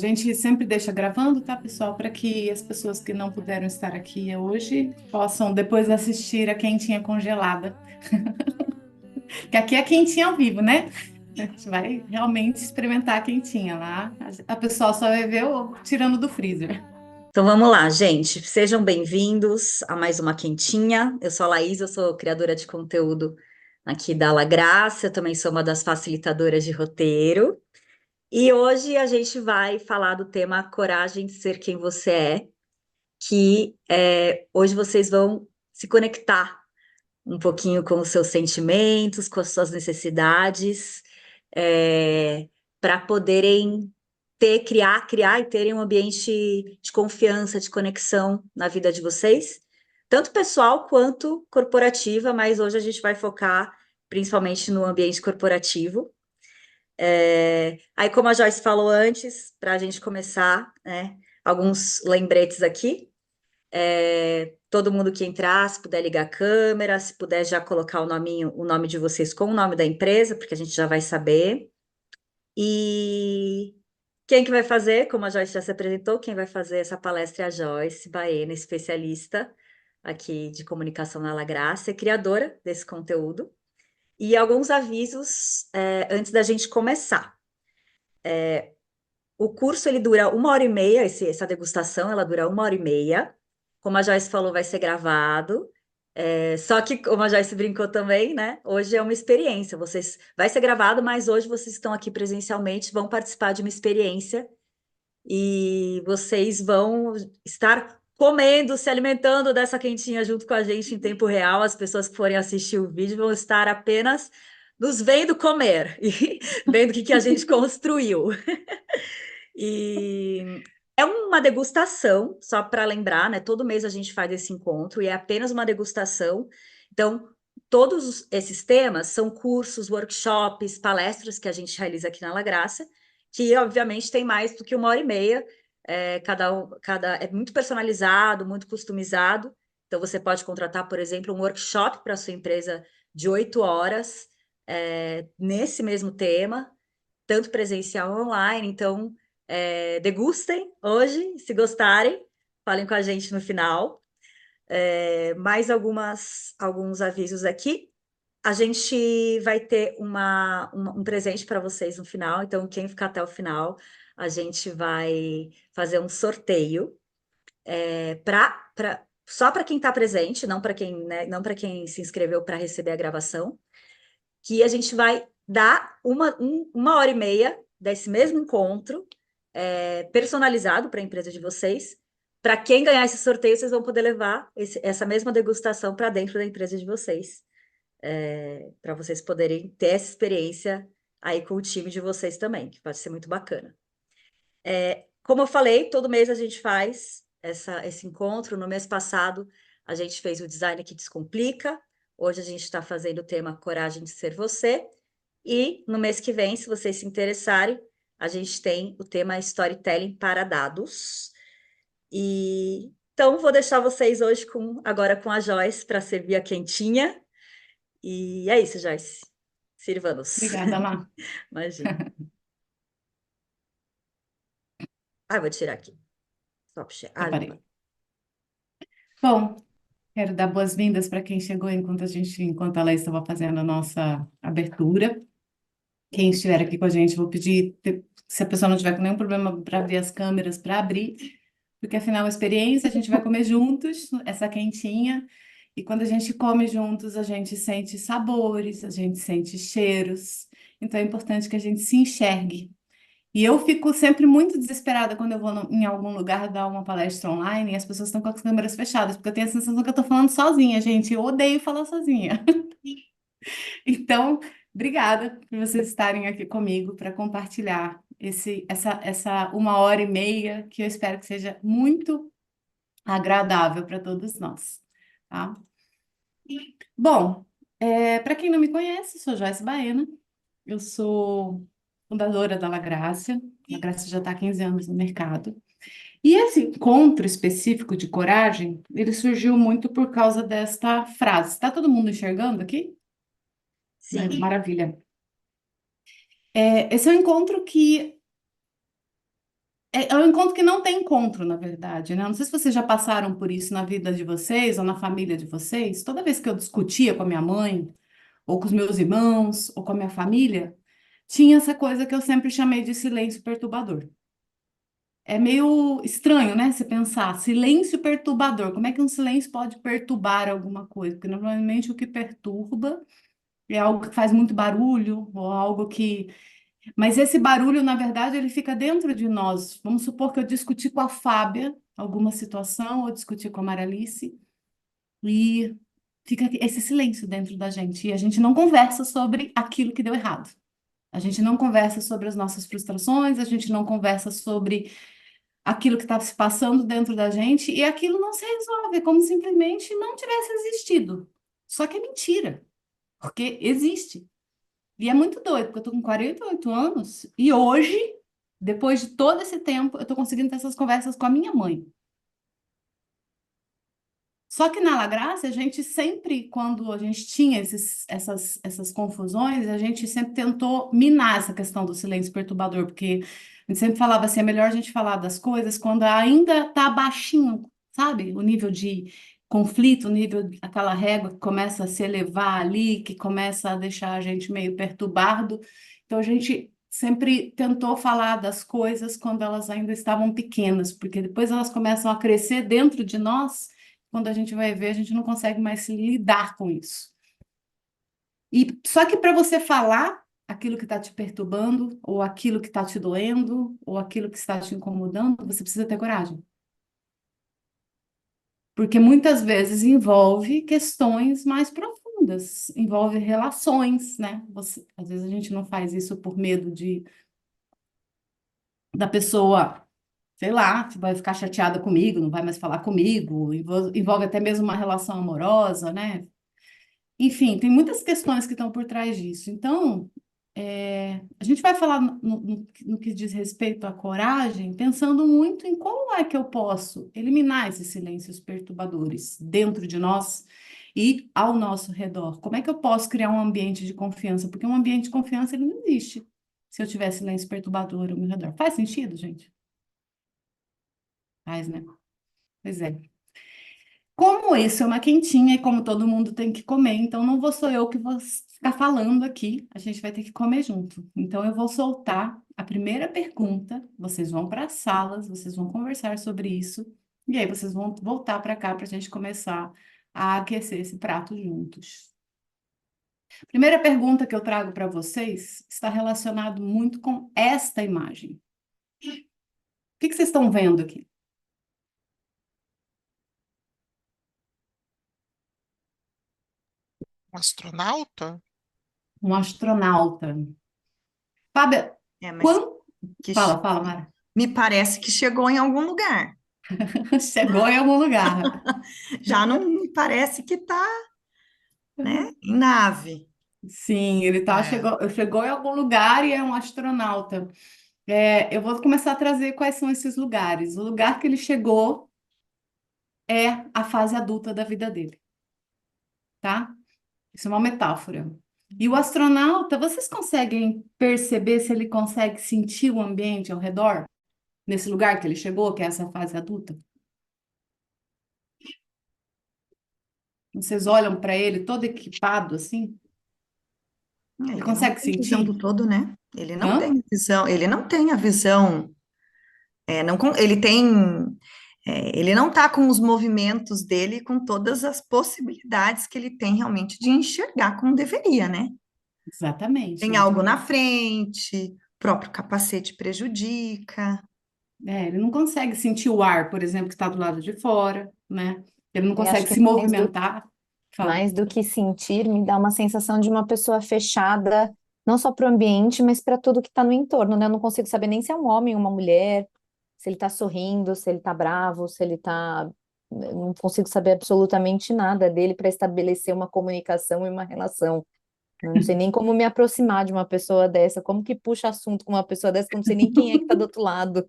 A gente sempre deixa gravando, tá, pessoal? Para que as pessoas que não puderam estar aqui hoje possam depois assistir a quentinha congelada. Que aqui é quentinha ao vivo, né? A gente vai realmente experimentar a quentinha lá. A pessoa só vai ver o tirando do freezer. Então vamos lá, gente. Sejam bem-vindos a mais uma quentinha. Eu sou a Laís, eu sou criadora de conteúdo aqui da La Graça, eu também sou uma das facilitadoras de roteiro. E hoje a gente vai falar do tema Coragem de Ser Quem Você É, hoje vocês vão se conectar um pouquinho com os seus sentimentos, com as suas necessidades, para poderem criar e terem um ambiente de confiança, de conexão na vida de vocês, tanto pessoal quanto corporativa, mas hoje a gente vai focar principalmente no ambiente corporativo. Aí, como a Joyce falou antes, para a gente começar, né, alguns lembretes aqui. Todo mundo que entrar, se puder ligar a câmera, se puder já colocar o nome de vocês com o nome da empresa, porque a gente já vai saber. E quem que vai fazer, como a Joyce já se apresentou, quem vai fazer essa palestra é a Joyce Baena, especialista aqui de comunicação na La Graça, criadora desse conteúdo. E alguns avisos antes da gente começar. O curso ele dura 1 hora e meia, essa degustação ela dura 1 hora e meia. Como a Joyce falou, vai ser gravado. Só que, como a Joyce brincou também, né? Hoje é uma experiência. Vai ser gravado, mas hoje vocês estão aqui presencialmente, vão participar de uma experiência e vocês vão estar comendo, se alimentando dessa quentinha junto com a gente em tempo real. As pessoas que forem assistir o vídeo vão estar apenas nos vendo comer e vendo o que a gente construiu. E é uma degustação, só para lembrar, né? Todo mês a gente faz esse encontro e é apenas uma degustação. Então, todos esses temas são cursos, workshops, palestras que a gente realiza aqui na La Graça, que obviamente tem mais do que 1 hora e meia. É muito personalizado, muito customizado. Então, você pode contratar, por exemplo, um workshop para a sua empresa de 8 horas, nesse mesmo tema, tanto presencial ou online. Então, degustem hoje, se gostarem, falem com a gente no final. Mais alguns avisos aqui. A gente vai ter um presente para vocês no final, então quem ficar até o final, a gente vai fazer um sorteio só para quem está presente, não para quem, né, não para quem se inscreveu para receber a gravação, que a gente vai dar 1 hora e meia desse mesmo encontro personalizado para a empresa de vocês. Para quem ganhar esse sorteio, vocês vão poder levar essa mesma degustação para dentro da empresa de vocês, para vocês poderem ter essa experiência aí com o time de vocês também, que pode ser muito bacana. Como eu falei, todo mês a gente faz esse encontro. No mês passado, a gente fez o Design que Descomplica. Hoje a gente está fazendo o tema Coragem de Ser Você. E no mês que vem, se vocês se interessarem, a gente tem o tema Storytelling para Dados. E então vou deixar vocês hoje agora com a Joyce para servir a quentinha. E é isso, Joyce. Sirva-nos. Obrigada, Lá. Imagina. Vou tirar aqui. Só puxar. Limpa. Separei. Bom, quero dar boas-vindas para quem chegou enquanto a Lei estava fazendo a nossa abertura. Quem estiver aqui com a gente, vou pedir, se a pessoa não tiver com nenhum problema para abrir as câmeras, para abrir, porque afinal é uma experiência, a gente vai comer juntos essa quentinha, e quando a gente come juntos, a gente sente sabores, a gente sente cheiros, então é importante que a gente se enxergue. E eu fico sempre muito desesperada quando eu vou em algum lugar dar uma palestra online e as pessoas estão com as câmeras fechadas, porque eu tenho a sensação que eu estou falando sozinha, gente. Eu odeio falar sozinha. Então, obrigada por vocês estarem aqui comigo para compartilhar essa 1 hora e meia que eu espero que seja muito agradável para todos nós, tá? Bom, para quem não me conhece, sou Joyce Baena, eu sou fundadora da La Gracia. A Gracia já está há 15 anos no mercado. E esse encontro específico de coragem, ele surgiu muito por causa desta frase. Está todo mundo enxergando aqui? Sim. Maravilha. Esse é um encontro que, é um encontro que não tem encontro, na verdade, né? Não sei se vocês já passaram por isso na vida de vocês ou na família de vocês. Toda vez que eu discutia com a minha mãe, ou com os meus irmãos, ou com a minha família, tinha essa coisa que eu sempre chamei de silêncio perturbador. É meio estranho, né? Você pensar, silêncio perturbador. Como é que um silêncio pode perturbar alguma coisa? Porque normalmente o que perturba é algo que faz muito barulho, ou algo que. Mas esse barulho, na verdade, ele fica dentro de nós. Vamos supor que eu discuti com a Fábia alguma situação, ou discuti com a Maralice, e fica esse silêncio dentro da gente. E a gente não conversa sobre aquilo que deu errado. A gente não conversa sobre as nossas frustrações, a gente não conversa sobre aquilo que está se passando dentro da gente, e aquilo não se resolve, é como se simplesmente não tivesse existido. Só que é mentira, porque existe. E é muito doido, porque eu tô com 48 anos e hoje, depois de todo esse tempo, eu tô conseguindo ter essas conversas com a minha mãe. Só que na La Graça, a gente sempre, quando a gente tinha essas confusões, a gente sempre tentou minar essa questão do silêncio perturbador, porque a gente sempre falava assim, é melhor a gente falar das coisas quando ainda tá baixinho, sabe? O nível de conflito, o nível, aquela régua que começa a se elevar ali, que começa a deixar a gente meio perturbado. Então a gente sempre tentou falar das coisas quando elas ainda estavam pequenas, porque depois elas começam a crescer dentro de nós. Quando a gente vai ver, a gente não consegue mais se lidar com isso. E só que para você falar aquilo que está te perturbando, ou aquilo que está te doendo, ou aquilo que está te incomodando, você precisa ter coragem. Porque muitas vezes envolve questões mais profundas, envolve relações, né? Às vezes a gente não faz isso por medo de da pessoa, sei lá, vai ficar chateada comigo, não vai mais falar comigo, envolve até mesmo uma relação amorosa, né? Enfim, tem muitas questões que estão por trás disso. Então, a gente vai falar no que diz respeito à coragem, pensando muito em como é que eu posso eliminar esses silêncios perturbadores dentro de nós e ao nosso redor. Como é que eu posso criar um ambiente de confiança? Porque um ambiente de confiança ele não existe se eu tiver silêncio perturbador ao meu redor. Faz sentido, gente? Faz, né? Pois é. Como esse é uma quentinha e como todo mundo tem que comer, então não vou sou eu que vou ficar falando aqui, a gente vai ter que comer junto. Então eu vou soltar a primeira pergunta, vocês vão para as salas, vocês vão conversar sobre isso, e aí vocês vão voltar para cá para a gente começar a aquecer esse prato juntos. Primeira pergunta que eu trago para vocês está relacionado muito com esta imagem. O que que vocês estão vendo aqui? Um astronauta? Um astronauta. Fábio, É, mas quando... que Fala, Mara. me parece que chegou em algum lugar. Chegou em algum lugar. Já não me parece que está, né, em nave. Sim, É. chegou em algum lugar e é um astronauta. Eu vou começar a trazer quais são esses lugares. O lugar que ele chegou é a fase adulta da vida dele, tá? Isso é uma metáfora. E o astronauta, vocês conseguem perceber se ele consegue sentir o ambiente ao redor, nesse lugar que ele chegou, que é essa fase adulta? Vocês olham para ele todo equipado assim? Ele Ele não consegue tem visão do sentir? todo, né? Ele não Hã? tem visão, ele não tem a visão, ele tem, ele não está com os movimentos dele, com todas as possibilidades que ele tem realmente de enxergar como deveria, né? Exatamente. Tem algo na frente, o próprio capacete prejudica. Ele não consegue sentir o ar, por exemplo, que está do lado de fora, né? Ele não E acho consegue que se movimentar. Fala. mais do que sentir, me dá uma sensação de uma pessoa fechada, não só para o ambiente, mas para tudo que está no entorno, né? Eu não consigo saber nem se é um homem ou uma mulher, se ele está sorrindo, se ele está bravo, se ele está. Eu não consigo saber absolutamente nada dele para estabelecer uma comunicação e uma relação. Eu não sei nem como me aproximar de uma pessoa dessa, como que puxa assunto com uma pessoa dessa que eu não sei nem quem é que está do outro lado.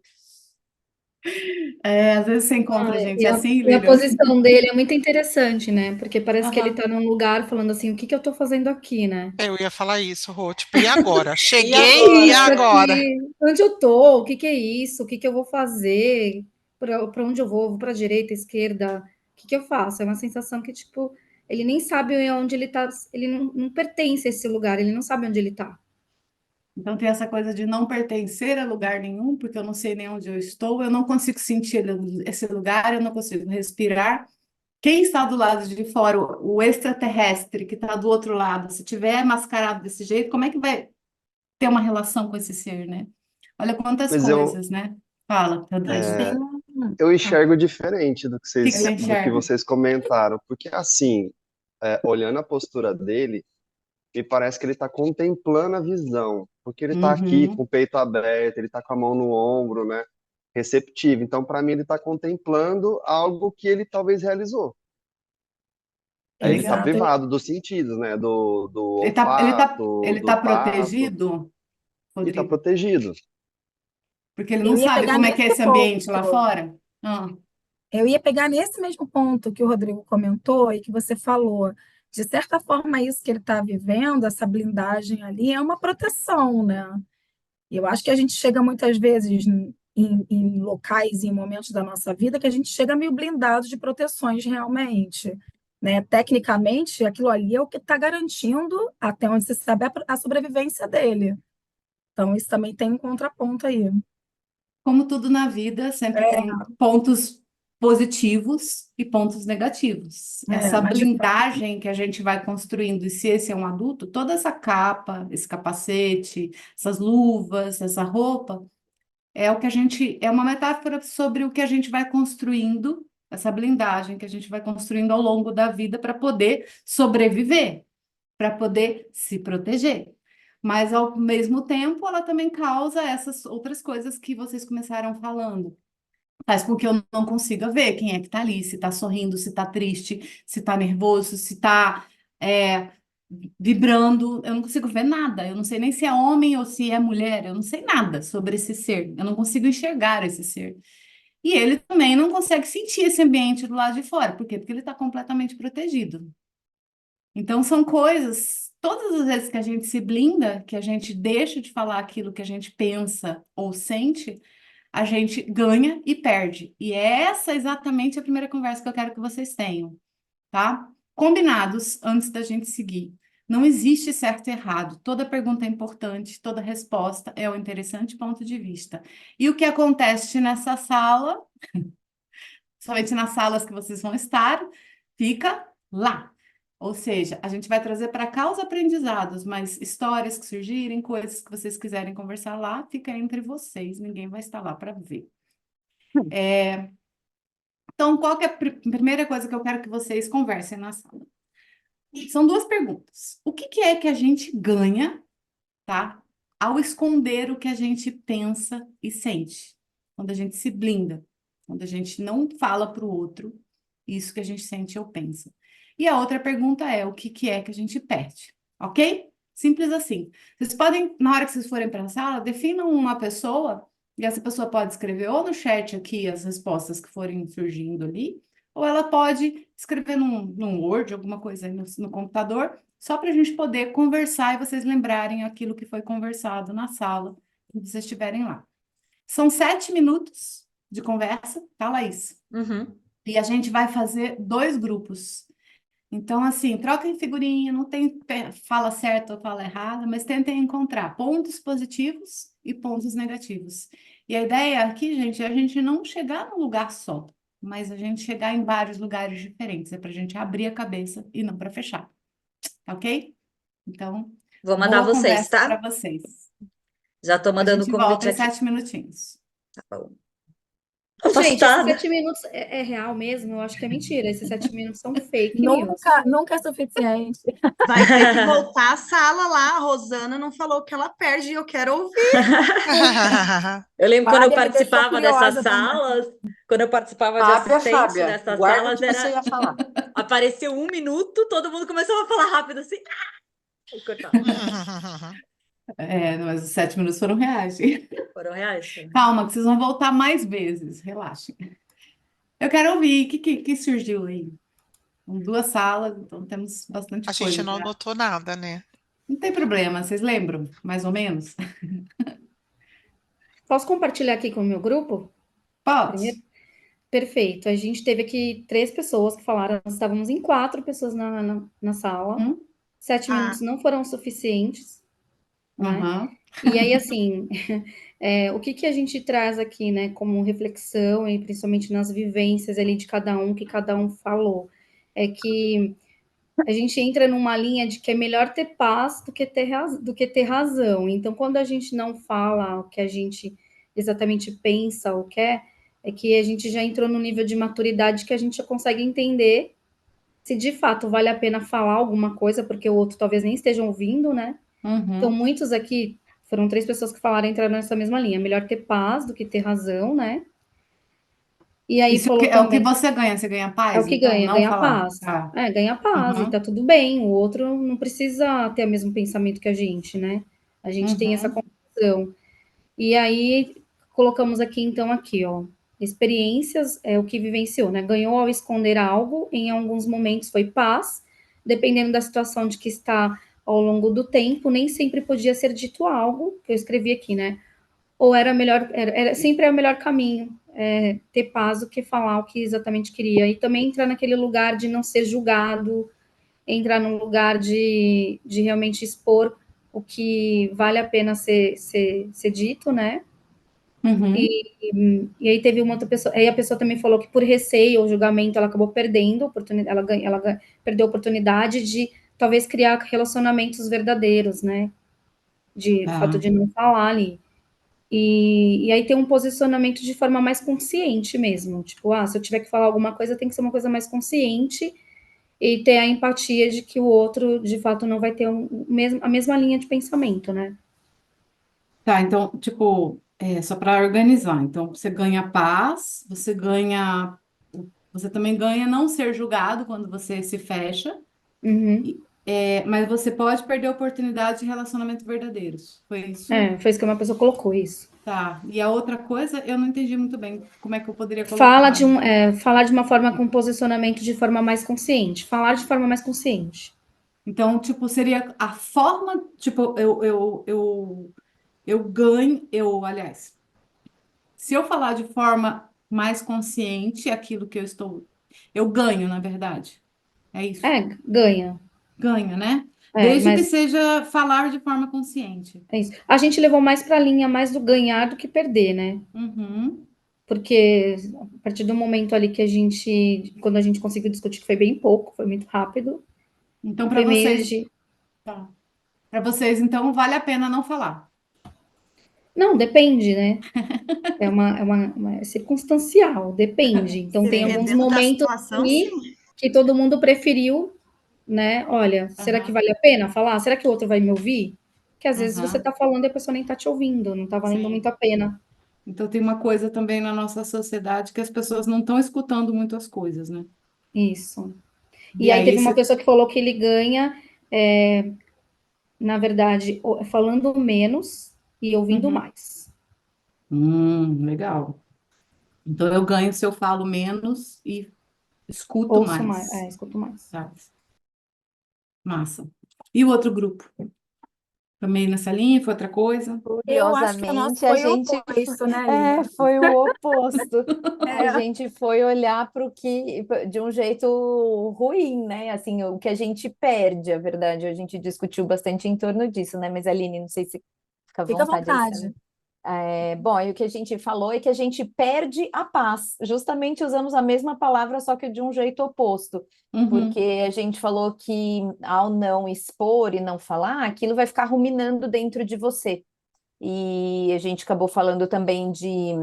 Às vezes você encontra gente E a, assim, e a Lilian. posição dele é muito interessante, né? Porque parece que ele Aham. tá num lugar falando assim, o que que eu tô fazendo aqui, né? Eu ia falar isso, Rô. Tipo, e agora? E Cheguei, e agora? Isso agora? aqui, onde eu tô? O que que é isso? O que que eu vou fazer? Pra onde eu vou? Vou pra direita, esquerda? O que que eu faço? É uma sensação que, tipo, ele nem sabe onde ele tá, ele não pertence a esse lugar, ele não sabe onde ele tá. Então tem essa coisa de não pertencer a lugar nenhum, porque eu não sei nem onde eu estou, eu não consigo sentir esse lugar, eu não consigo respirar. Quem está do lado de fora, o extraterrestre que está do outro lado, se tiver mascarado desse jeito, como é que vai ter uma relação com esse ser, né? Olha quantas Mas coisas, né? Fala, A gente tem Rodrigo. eu Ah, enxergo diferente o que que você do que enxerga? vocês comentaram, porque assim, olhando a postura dele, me parece que ele está contemplando a visão, porque ele está aqui com Uhum, o peito aberto, ele está com a mão no ombro, né? Receptivo. Então, para mim, ele está contemplando algo que ele talvez realizou. Aí ele está exato. Exato. privado dos sentidos, né? Do Ele olfato, tá do tato, protegido, e está Rodrigo, protegido. porque ele não Eu ia sabe pegar como é que é nesse esse ponto. ambiente lá fora. Ah, Eu ia pegar nesse mesmo ponto que o Rodrigo comentou e que você falou. De certa forma, isso que ele está vivendo, essa blindagem ali, é uma proteção, né? E eu acho que a gente chega muitas vezes em locais e em momentos da nossa vida que a gente chega meio blindado de proteções realmente. Né? Tecnicamente, aquilo ali é o que está garantindo, até onde se sabe, a sobrevivência dele. Então, isso também tem um contraponto aí. como tudo na vida, sempre É, tem pontos positivos e pontos negativos. Essa mas de fato, blindagem que a gente vai construindo, e se esse é um adulto, toda essa capa, esse capacete, essas luvas, essa roupa, é o que a gente, é uma metáfora sobre o que a gente vai construindo, essa blindagem que a gente vai construindo ao longo da vida para poder sobreviver, para poder se proteger. Mas, ao mesmo tempo, ela também causa essas outras coisas que vocês começaram falando. Faz com que eu não consiga ver quem é que está ali, se está sorrindo, se está triste, se está nervoso, se está vibrando. Eu não consigo ver nada. Eu não sei nem se é homem ou se é mulher. Eu não sei nada sobre esse ser. Eu não consigo enxergar esse ser. E ele também não consegue sentir esse ambiente do lado de fora. Por quê? Porque ele está completamente protegido. Então, são coisas, todas as vezes que a gente se blinda, que a gente deixa de falar aquilo que a gente pensa ou sente, a gente ganha e perde. E é essa exatamente a primeira conversa que eu quero que vocês tenham, tá? Combinados antes da gente seguir. Não existe certo e errado. Toda pergunta é importante, toda resposta é um interessante ponto de vista. E o que acontece nessa sala, somente nas salas que vocês vão estar, fica lá. Ou seja, a gente vai trazer para cá os aprendizados, mas histórias que surgirem, coisas que vocês quiserem conversar lá, fica entre vocês, ninguém vai estar lá para ver. Então, qual que é a primeira coisa que eu quero que vocês conversem na sala? São duas perguntas. O que que é que a gente ganha, tá? Ao esconder o que a gente pensa e sente. Quando a gente se blinda, quando a gente não fala para o outro isso que a gente sente ou pensa. E a outra pergunta é o que que é que a gente perde, ok? Simples assim. Vocês podem, na hora que vocês forem para a sala, definam uma pessoa, e essa pessoa pode escrever ou no chat aqui as respostas que forem surgindo ali, ou ela pode escrever num Word, alguma coisa aí no computador, só para a gente poder conversar e vocês lembrarem aquilo que foi conversado na sala, quando vocês estiverem lá. São 7 minutos de conversa, tá, Laís? Uhum. E a gente vai fazer 2 grupos. Então, assim, troquem figurinha, não tem fala certa ou fala errada, mas tentem encontrar pontos positivos e pontos negativos. E a ideia aqui, gente, é a gente não chegar num lugar só, mas a gente chegar em vários lugares diferentes. É para a gente abrir a cabeça e não para fechar. Tá ok? Então, Vou mandar boa vocês, conversa para tá? vocês. Já tô A mandando o gente volta convite em aqui. 7 minutinhos. Tá bom. Gente, esses Afastada. 7 minutos é real mesmo? Eu acho que é mentira. Esses 7 minutos são fake news. nunca é suficiente. Vai ter que voltar à sala lá. A Rosana não falou que ela perde e eu quero ouvir. Eu lembro quando eu Fábia me deixou participava dessas curiosa também. salas, quando eu participava de Fábia, assistente Fábia, nessas guarda o salas, que você ia falar. apareceu 1 minuto, todo mundo começou a falar rápido assim. E cortava. Mas os 7 minutos foram reais. Foram reais? Calma, que vocês vão voltar mais vezes, relaxem. Eu quero ouvir, o que surgiu aí? São 2 salas, então temos bastante A gente coisa não para. anotou nada, né? Não tem problema, vocês lembram, mais ou menos? Posso compartilhar aqui com o meu grupo? Primeiro? Pode. Perfeito. A gente teve aqui 3 pessoas que falaram, nós estávamos em 4 pessoas na sala. Hum? 7 minutos Ah, não foram suficientes, né? Aham. E aí, assim, o que que a gente traz aqui, né, como reflexão, e principalmente nas vivências ali de cada um, que cada um falou, é que a gente entra numa linha de que é melhor ter paz do que ter razão. Então, quando a gente não fala o que a gente exatamente pensa ou quer, é que a gente já entrou no nível de maturidade que a gente já consegue entender se de fato vale a pena falar alguma coisa, porque o outro talvez nem esteja ouvindo, né? Então, Uhum. muitos aqui, foram 3 pessoas que falaram, entraram nessa mesma linha. Melhor ter paz do que ter razão, né? E aí Isso é o que, falou é o que também, você ganha é o paz, que então, ganha, não ganha falar. paz. Tá. Ganha paz, e Uhum. tá tudo bem. O outro não precisa ter o mesmo pensamento que a gente, né? A gente tem essa Uhum. confusão. E aí, colocamos aqui, então, aqui, ó. Experiências é o que vivenciou, né? Ganhou ao esconder algo, em alguns momentos foi paz, dependendo da situação de que está ao longo do tempo, nem sempre podia ser dito algo, que eu escrevi aqui, né? Ou era melhor, sempre é o melhor caminho, ter paz do que falar o que exatamente queria. E também entrar naquele lugar de não ser julgado, entrar num lugar de realmente expor o que vale a pena ser dito, né? Uhum. E aí teve uma outra pessoa, aí a pessoa também falou que por receio ou julgamento ela acabou perdendo a oportunidade, perdeu a oportunidade de talvez criar relacionamentos verdadeiros, né? De fato Tá. de não falar ali. E aí tem um posicionamento de forma mais consciente mesmo. Tipo, se eu tiver que falar alguma coisa, tem que ser uma coisa mais consciente e ter a empatia de que o outro, de fato, não vai ter a mesma linha de pensamento, né? Tá, então, tipo, só para organizar. Então, você ganha paz, você também ganha não ser julgado quando você se fecha, Uhum. mas você pode perder a oportunidade de relacionamentos verdadeiros. Foi isso? Foi isso que uma pessoa colocou, isso. Tá. E a outra coisa, eu não entendi muito bem como é que eu poderia colocar. Falar de uma forma com posicionamento de forma mais consciente. Falar de forma mais consciente. Então, tipo, seria a forma, tipo, eu ganho, aliás, se eu falar de forma mais consciente aquilo que eu ganho, na verdade. É isso. Ganha. Ganho, né? Desde que Mas seja falar de forma consciente. é isso. A gente levou mais para a linha mais do ganhar do que perder, né? Uhum. Porque a partir do momento ali quando a gente conseguiu discutir, que foi bem pouco, foi muito rápido, Então, para foi meio vocês, de. tá. Para vocês, então, vale a pena não falar. Não, depende, né? É circunstancial, depende. Então, tem alguns dependendo da momentos situação, ali sim. que todo mundo preferiu, né? Olha, será que Aham, vale a pena falar? Será que o outro vai me ouvir? Que às vezes você aham, tá falando e a pessoa nem tá te ouvindo, não tá valendo muito sim. a pena. Então, tem uma coisa também na nossa sociedade que as pessoas não estão escutando muito as coisas, né? Isso. E E aí aí, teve uma pessoa que falou que ele ganha, na verdade, falando menos e ouvindo Uhum. mais. Legal. Então, eu ganho se eu falo menos e escuto Ouço mais, mais. escuto mais. Tá? Massa. E o outro grupo? Também nessa linha, foi outra coisa? Eu acho que o nosso Curiosamente, a foi o gente oposto, né, Lívia? foi o oposto. A É. gente foi olhar para o que de um jeito ruim, né? Assim, o que a gente perde, a verdade. A gente discutiu bastante em torno disso, né? Mas, Aline, não sei se fica à Fica à vontade aí. vontade. Bom, e o que a gente falou é que a gente perde a paz. Justamente usamos a mesma palavra, só que de um jeito oposto. Uhum. Porque a gente falou que ao não expor e não falar, aquilo vai ficar ruminando dentro de você. E a gente acabou falando também de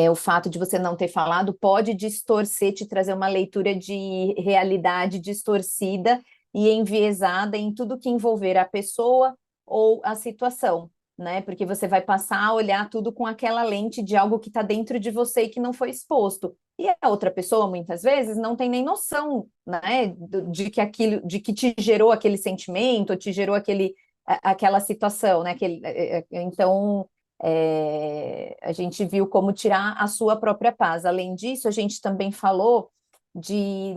o fato de você não ter falado pode distorcer, te trazer uma leitura de realidade distorcida e enviesada em tudo que envolver a pessoa ou a situação, né? Porque você vai passar a olhar tudo com aquela lente de algo que está dentro de você e que não foi exposto. E a outra pessoa, muitas vezes, não tem nem noção, né, de que aquilo, de que te gerou aquele sentimento, te gerou aquela situação, né? Então, a gente viu como tirar a sua própria paz. Além disso, a gente também falou de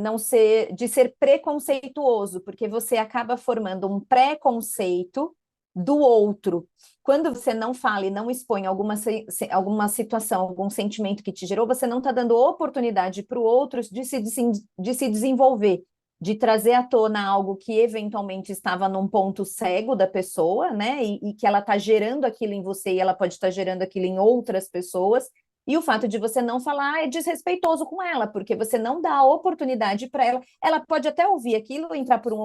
ser preconceituoso, porque você acaba formando um preconceito do outro. Quando você não fala e não expõe alguma situação, algum sentimento que te gerou, você não está dando oportunidade para o outro de se desenvolver, de trazer à tona algo que eventualmente estava num ponto cego da pessoa, né? E que ela está gerando aquilo em você e ela pode estar gerando aquilo em outras pessoas. E o fato de você não falar é desrespeitoso com ela, porque você não dá a oportunidade para ela. Ela pode até ouvir aquilo, entrar por um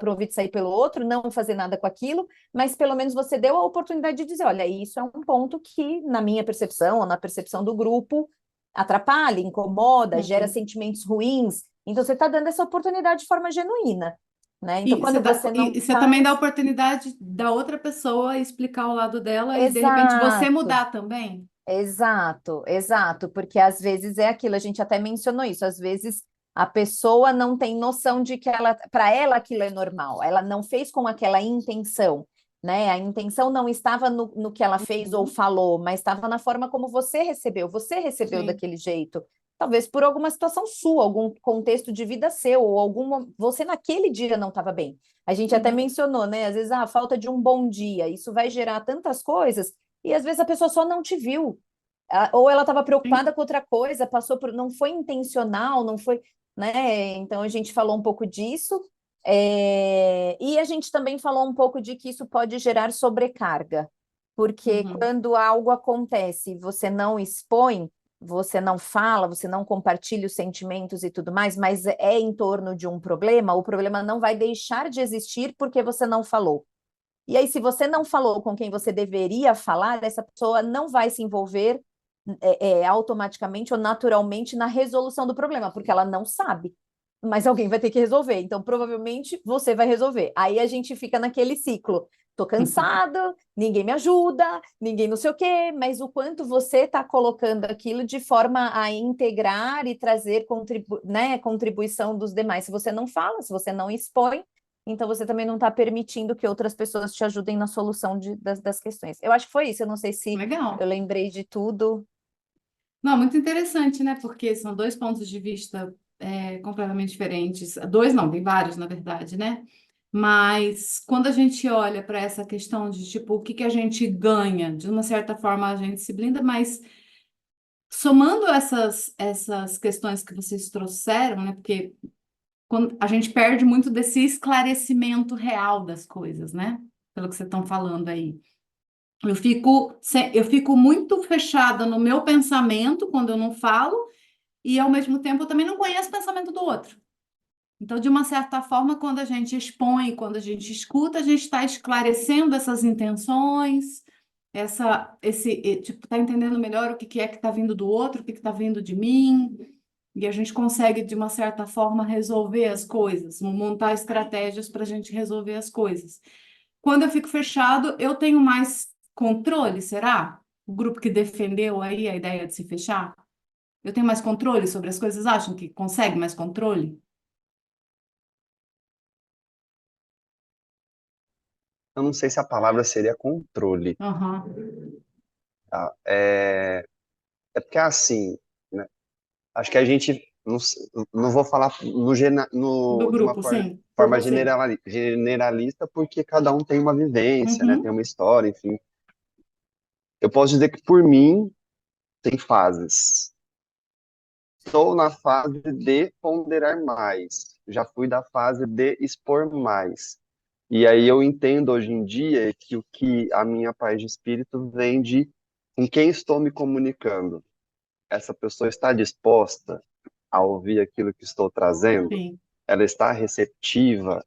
ouvido e sair pelo outro, não fazer nada com aquilo, mas pelo menos você deu a oportunidade de dizer: olha, isso é um ponto que, na minha percepção, ou na percepção do grupo, atrapalha, incomoda, gera sentimentos ruins. Então, você está dando essa oportunidade de forma genuína, né? Então, quando você não e você também dá a faz. oportunidade da outra pessoa explicar o lado dela e de repente você Exato. mudar também. Exato, exato, porque às vezes é aquilo, a gente até mencionou isso, às vezes a pessoa não tem noção de que para ela aquilo é normal, ela não fez com aquela intenção, né? A intenção não estava no que ela fez ou Uhum. falou, mas estava na forma como você recebeu Sim. daquele jeito, talvez por alguma situação sua, algum contexto de vida seu, ou você naquele dia não estava bem. A gente até Uhum. mencionou, né? Às vezes a falta de um bom dia, isso vai gerar tantas coisas. E às vezes a pessoa só não te viu, ou ela estava Sim. preocupada com outra coisa, não foi intencional, não foi, né? Então a gente falou um pouco disso, e a gente também falou um pouco de que isso pode gerar sobrecarga, porque Uhum. quando algo acontece, e você não expõe, você não fala, você não compartilha os sentimentos e tudo mais, mas é em torno de um problema, o problema não vai deixar de existir porque você não falou. E aí, se você não falou com quem você deveria falar, essa pessoa não vai se envolver automaticamente ou naturalmente na resolução do problema, porque ela não sabe. Mas alguém vai ter que resolver. Então, provavelmente, você vai resolver. Aí a gente fica naquele ciclo. Tô cansada, ninguém me ajuda, ninguém não sei o quê, mas o quanto você está colocando aquilo de forma a integrar e trazer contribuição dos demais. Se você não fala, se você não expõe, então você também não está permitindo que outras pessoas te ajudem na solução das questões. Eu acho que foi isso. Eu não sei se Legal. eu lembrei de tudo. Não, muito interessante, né? Porque são dois pontos de vista completamente diferentes. Dois não, tem vários, na verdade, né? Mas quando a gente olha para essa questão de tipo, o que que a gente ganha, de uma certa forma a gente se blinda, mas somando essas questões que vocês trouxeram, né? Porque quando a gente perde muito desse esclarecimento real das coisas, né? Pelo que vocês estão falando aí. Eu fico muito fechada no meu pensamento quando eu não falo, e ao mesmo tempo eu também não conheço o pensamento do outro. Então, de uma certa forma, quando a gente expõe, quando a gente escuta, a gente está esclarecendo essas intenções, tipo, está entendendo melhor o que que é que está vindo do outro, o que está vindo de mim, e a gente consegue, de uma certa forma, resolver as coisas, montar estratégias para a gente resolver as coisas. Quando eu fico fechado, eu tenho mais controle, será? O grupo que defendeu aí a ideia de se fechar? Eu tenho mais controle sobre as coisas? Acham que consegue mais controle? Eu não sei se a palavra seria controle, Aham. tá? É porque assim, né? Acho que a gente, não vou falar Do de uma grupo, sim, por forma você. generalista, porque cada um tem uma vivência, né? Tem Uhum. uma história, enfim. Eu posso dizer que, por mim, tem fases. Estou na fase de ponderar mais. Já fui da fase de expor mais. E aí eu entendo hoje em dia que o que a minha paz de espírito vem de com quem estou me comunicando. Essa pessoa está disposta a ouvir aquilo que estou trazendo? Sim, Ela está receptiva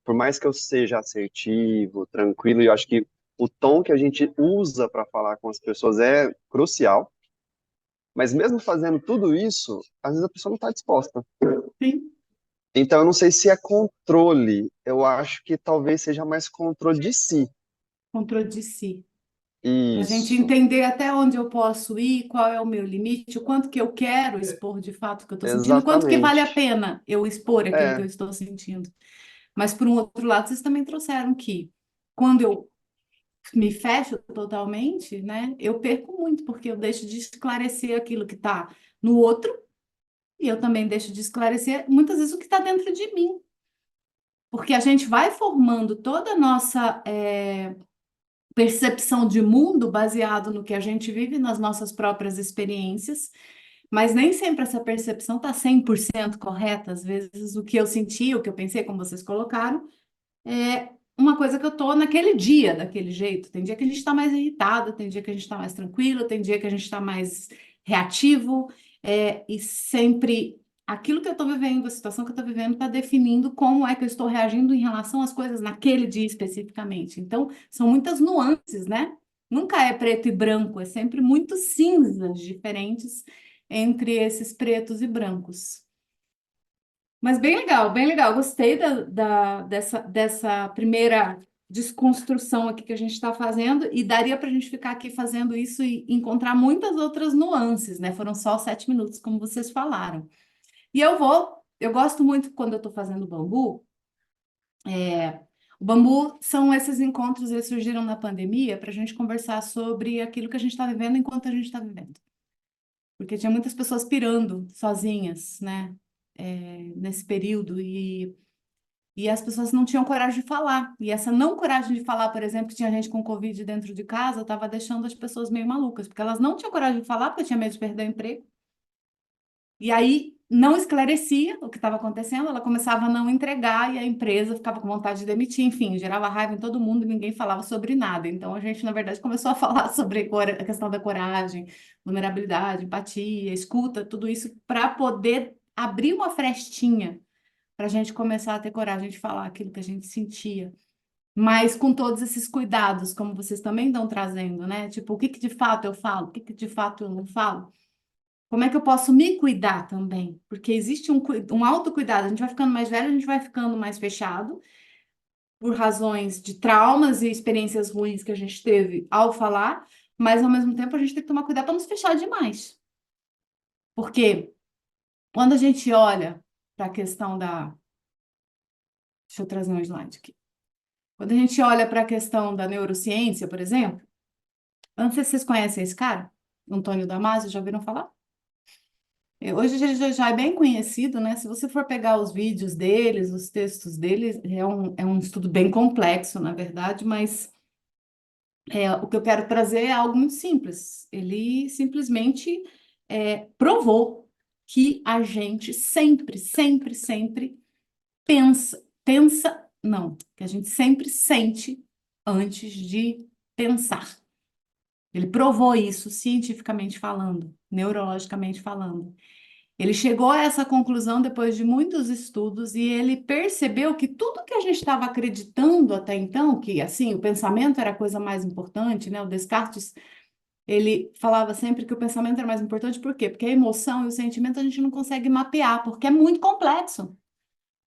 por mais que eu seja assertivo, tranquilo, e eu acho que o tom que a gente usa para falar com as pessoas é crucial. Mas mesmo fazendo tudo isso, às vezes a pessoa não está disposta. sim. Então, eu não sei se é controle. Eu acho que talvez seja mais controle de si. Controle de si. Para a gente Isso, entender até onde eu posso ir, qual é o meu limite, o quanto que eu quero expor de fato o que eu estou sentindo, e quanto que vale a exatamente. pena eu expor aquilo que eu É, estou sentindo. Mas, por um outro lado, vocês também trouxeram que quando eu me fecho totalmente, né, eu perco muito, porque eu deixo de esclarecer aquilo que está no outro, e eu também deixo de esclarecer, muitas vezes, o que está dentro de mim. Porque a gente vai formando toda a nossa percepção de mundo baseado no que a gente vive, nas nossas próprias experiências, mas nem sempre essa percepção está 100% correta. Às vezes, o que eu senti, o que eu pensei, como vocês colocaram, é uma coisa que eu tô naquele dia, daquele jeito. Tem dia que a gente está mais irritado, tem dia que a gente está mais tranquilo, tem dia que a gente está mais reativo, e sempre aquilo que eu estou vivendo, a situação que eu estou vivendo, está definindo como é que eu estou reagindo em relação às coisas naquele dia especificamente. Então, são muitas nuances, né? Nunca é preto e branco, é sempre muito cinzas diferentes entre esses pretos e brancos. Mas bem legal, bem legal. Gostei dessa primeira desconstrução aqui que a gente está fazendo, e daria para a gente ficar aqui fazendo isso e encontrar muitas outras nuances, né? Foram só 7 minutos, como vocês falaram. E eu gosto muito quando eu estou fazendo bambu. O bambu são esses encontros, eles surgiram na pandemia para a gente conversar sobre aquilo que a gente está vivendo enquanto a gente está vivendo. Porque tinha muitas pessoas pirando sozinhas, né? Nesse período, e as pessoas não tinham coragem de falar. E essa não coragem de falar, por exemplo, que tinha gente com Covid dentro de casa, estava deixando as pessoas meio malucas, porque elas não tinham coragem de falar, porque tinha medo de perder o emprego. E aí não esclarecia o que estava acontecendo, ela começava a não entregar e a empresa ficava com vontade de demitir, enfim, gerava raiva em todo mundo e ninguém falava sobre nada. Então a gente, na verdade, começou a falar sobre a questão da coragem, vulnerabilidade, empatia, escuta, tudo isso para poder abrir uma frestinha para a gente começar a ter coragem de falar aquilo que a gente sentia. Mas com todos esses cuidados, como vocês também estão trazendo, né? Tipo, o que que de fato eu falo, o que que de fato eu não falo? Como é que eu posso me cuidar também? Porque existe um autocuidado. A gente vai ficando mais velho, a gente vai ficando mais fechado, por razões de traumas e experiências ruins que a gente teve ao falar, mas ao mesmo tempo a gente tem que tomar cuidado para não se fechar demais. Porque quando a gente olha para a questão da. Deixa eu trazer um slide aqui. Quando a gente olha para a questão da neurociência, por exemplo, eu não sei se vocês conhecem esse cara, Antônio Damasio, já ouviram falar? Hoje ele já é bem conhecido, né? Se você for pegar os vídeos deles, os textos deles, é um estudo bem complexo, na verdade, mas o que eu quero trazer é algo muito simples. Ele simplesmente provou que a gente sempre, sempre, sempre não, que a gente sempre sente antes de pensar. Ele provou isso cientificamente falando, neurologicamente falando. Ele chegou a essa conclusão depois de muitos estudos e ele percebeu que tudo que a gente estava acreditando até então, que assim, o pensamento era a coisa mais importante, né? O Descartes, ele falava sempre que o pensamento era mais importante, por quê? Porque a emoção e o sentimento a gente não consegue mapear, porque é muito complexo.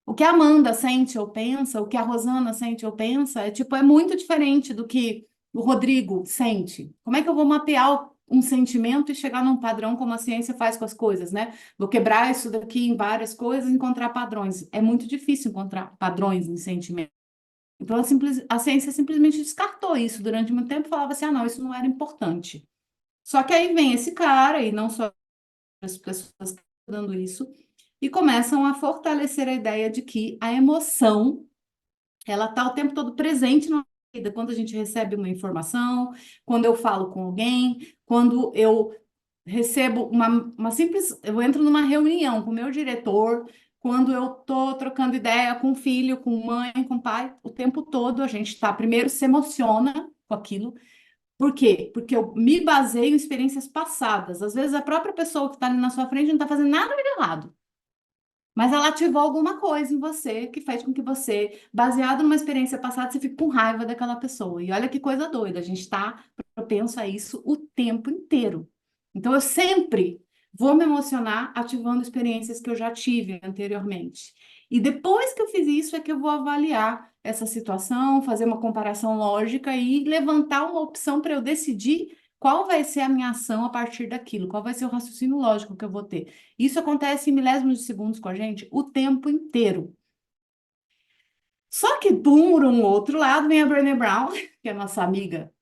O que a Amanda sente ou pensa, o que a Rosana sente ou pensa, é muito diferente do que o Rodrigo sente. Como é que eu vou mapear um sentimento e chegar num padrão como a ciência faz com as coisas, né? Vou quebrar isso daqui em várias coisas e encontrar padrões. É muito difícil encontrar padrões em sentimento. Então, a ciência simplesmente descartou isso durante muito tempo e falava assim, ah, não, isso não era importante. Só que aí vem esse cara, e não só as pessoas que estão dando isso, e começam a fortalecer a ideia de que a emoção, ela está o tempo todo presente na vida, quando a gente recebe uma informação, quando eu falo com alguém, quando eu recebo uma simples, eu entro numa reunião com o meu diretor, quando eu estou trocando ideia com o filho, com mãe, com pai, o tempo todo a gente está, primeiro se emociona com aquilo. Por quê? Porque eu me baseio em experiências passadas. Às vezes a própria pessoa que está ali na sua frente não está fazendo nada de errado. Mas ela ativou alguma coisa em você que fez com que você, baseado numa experiência passada, você fique com raiva daquela pessoa. E olha que coisa doida, a gente está propenso a isso o tempo inteiro. Então, eu sempre vou me emocionar ativando experiências que eu já tive anteriormente. E depois que eu fiz isso, é que eu vou avaliar essa situação, fazer uma comparação lógica e levantar uma opção para eu decidir qual vai ser a minha ação a partir daquilo, qual vai ser o raciocínio lógico que eu vou ter. Isso acontece em milésimos de segundos com a gente o tempo inteiro. Só que, por um outro lado, vem a Brené Brown, que é a nossa amiga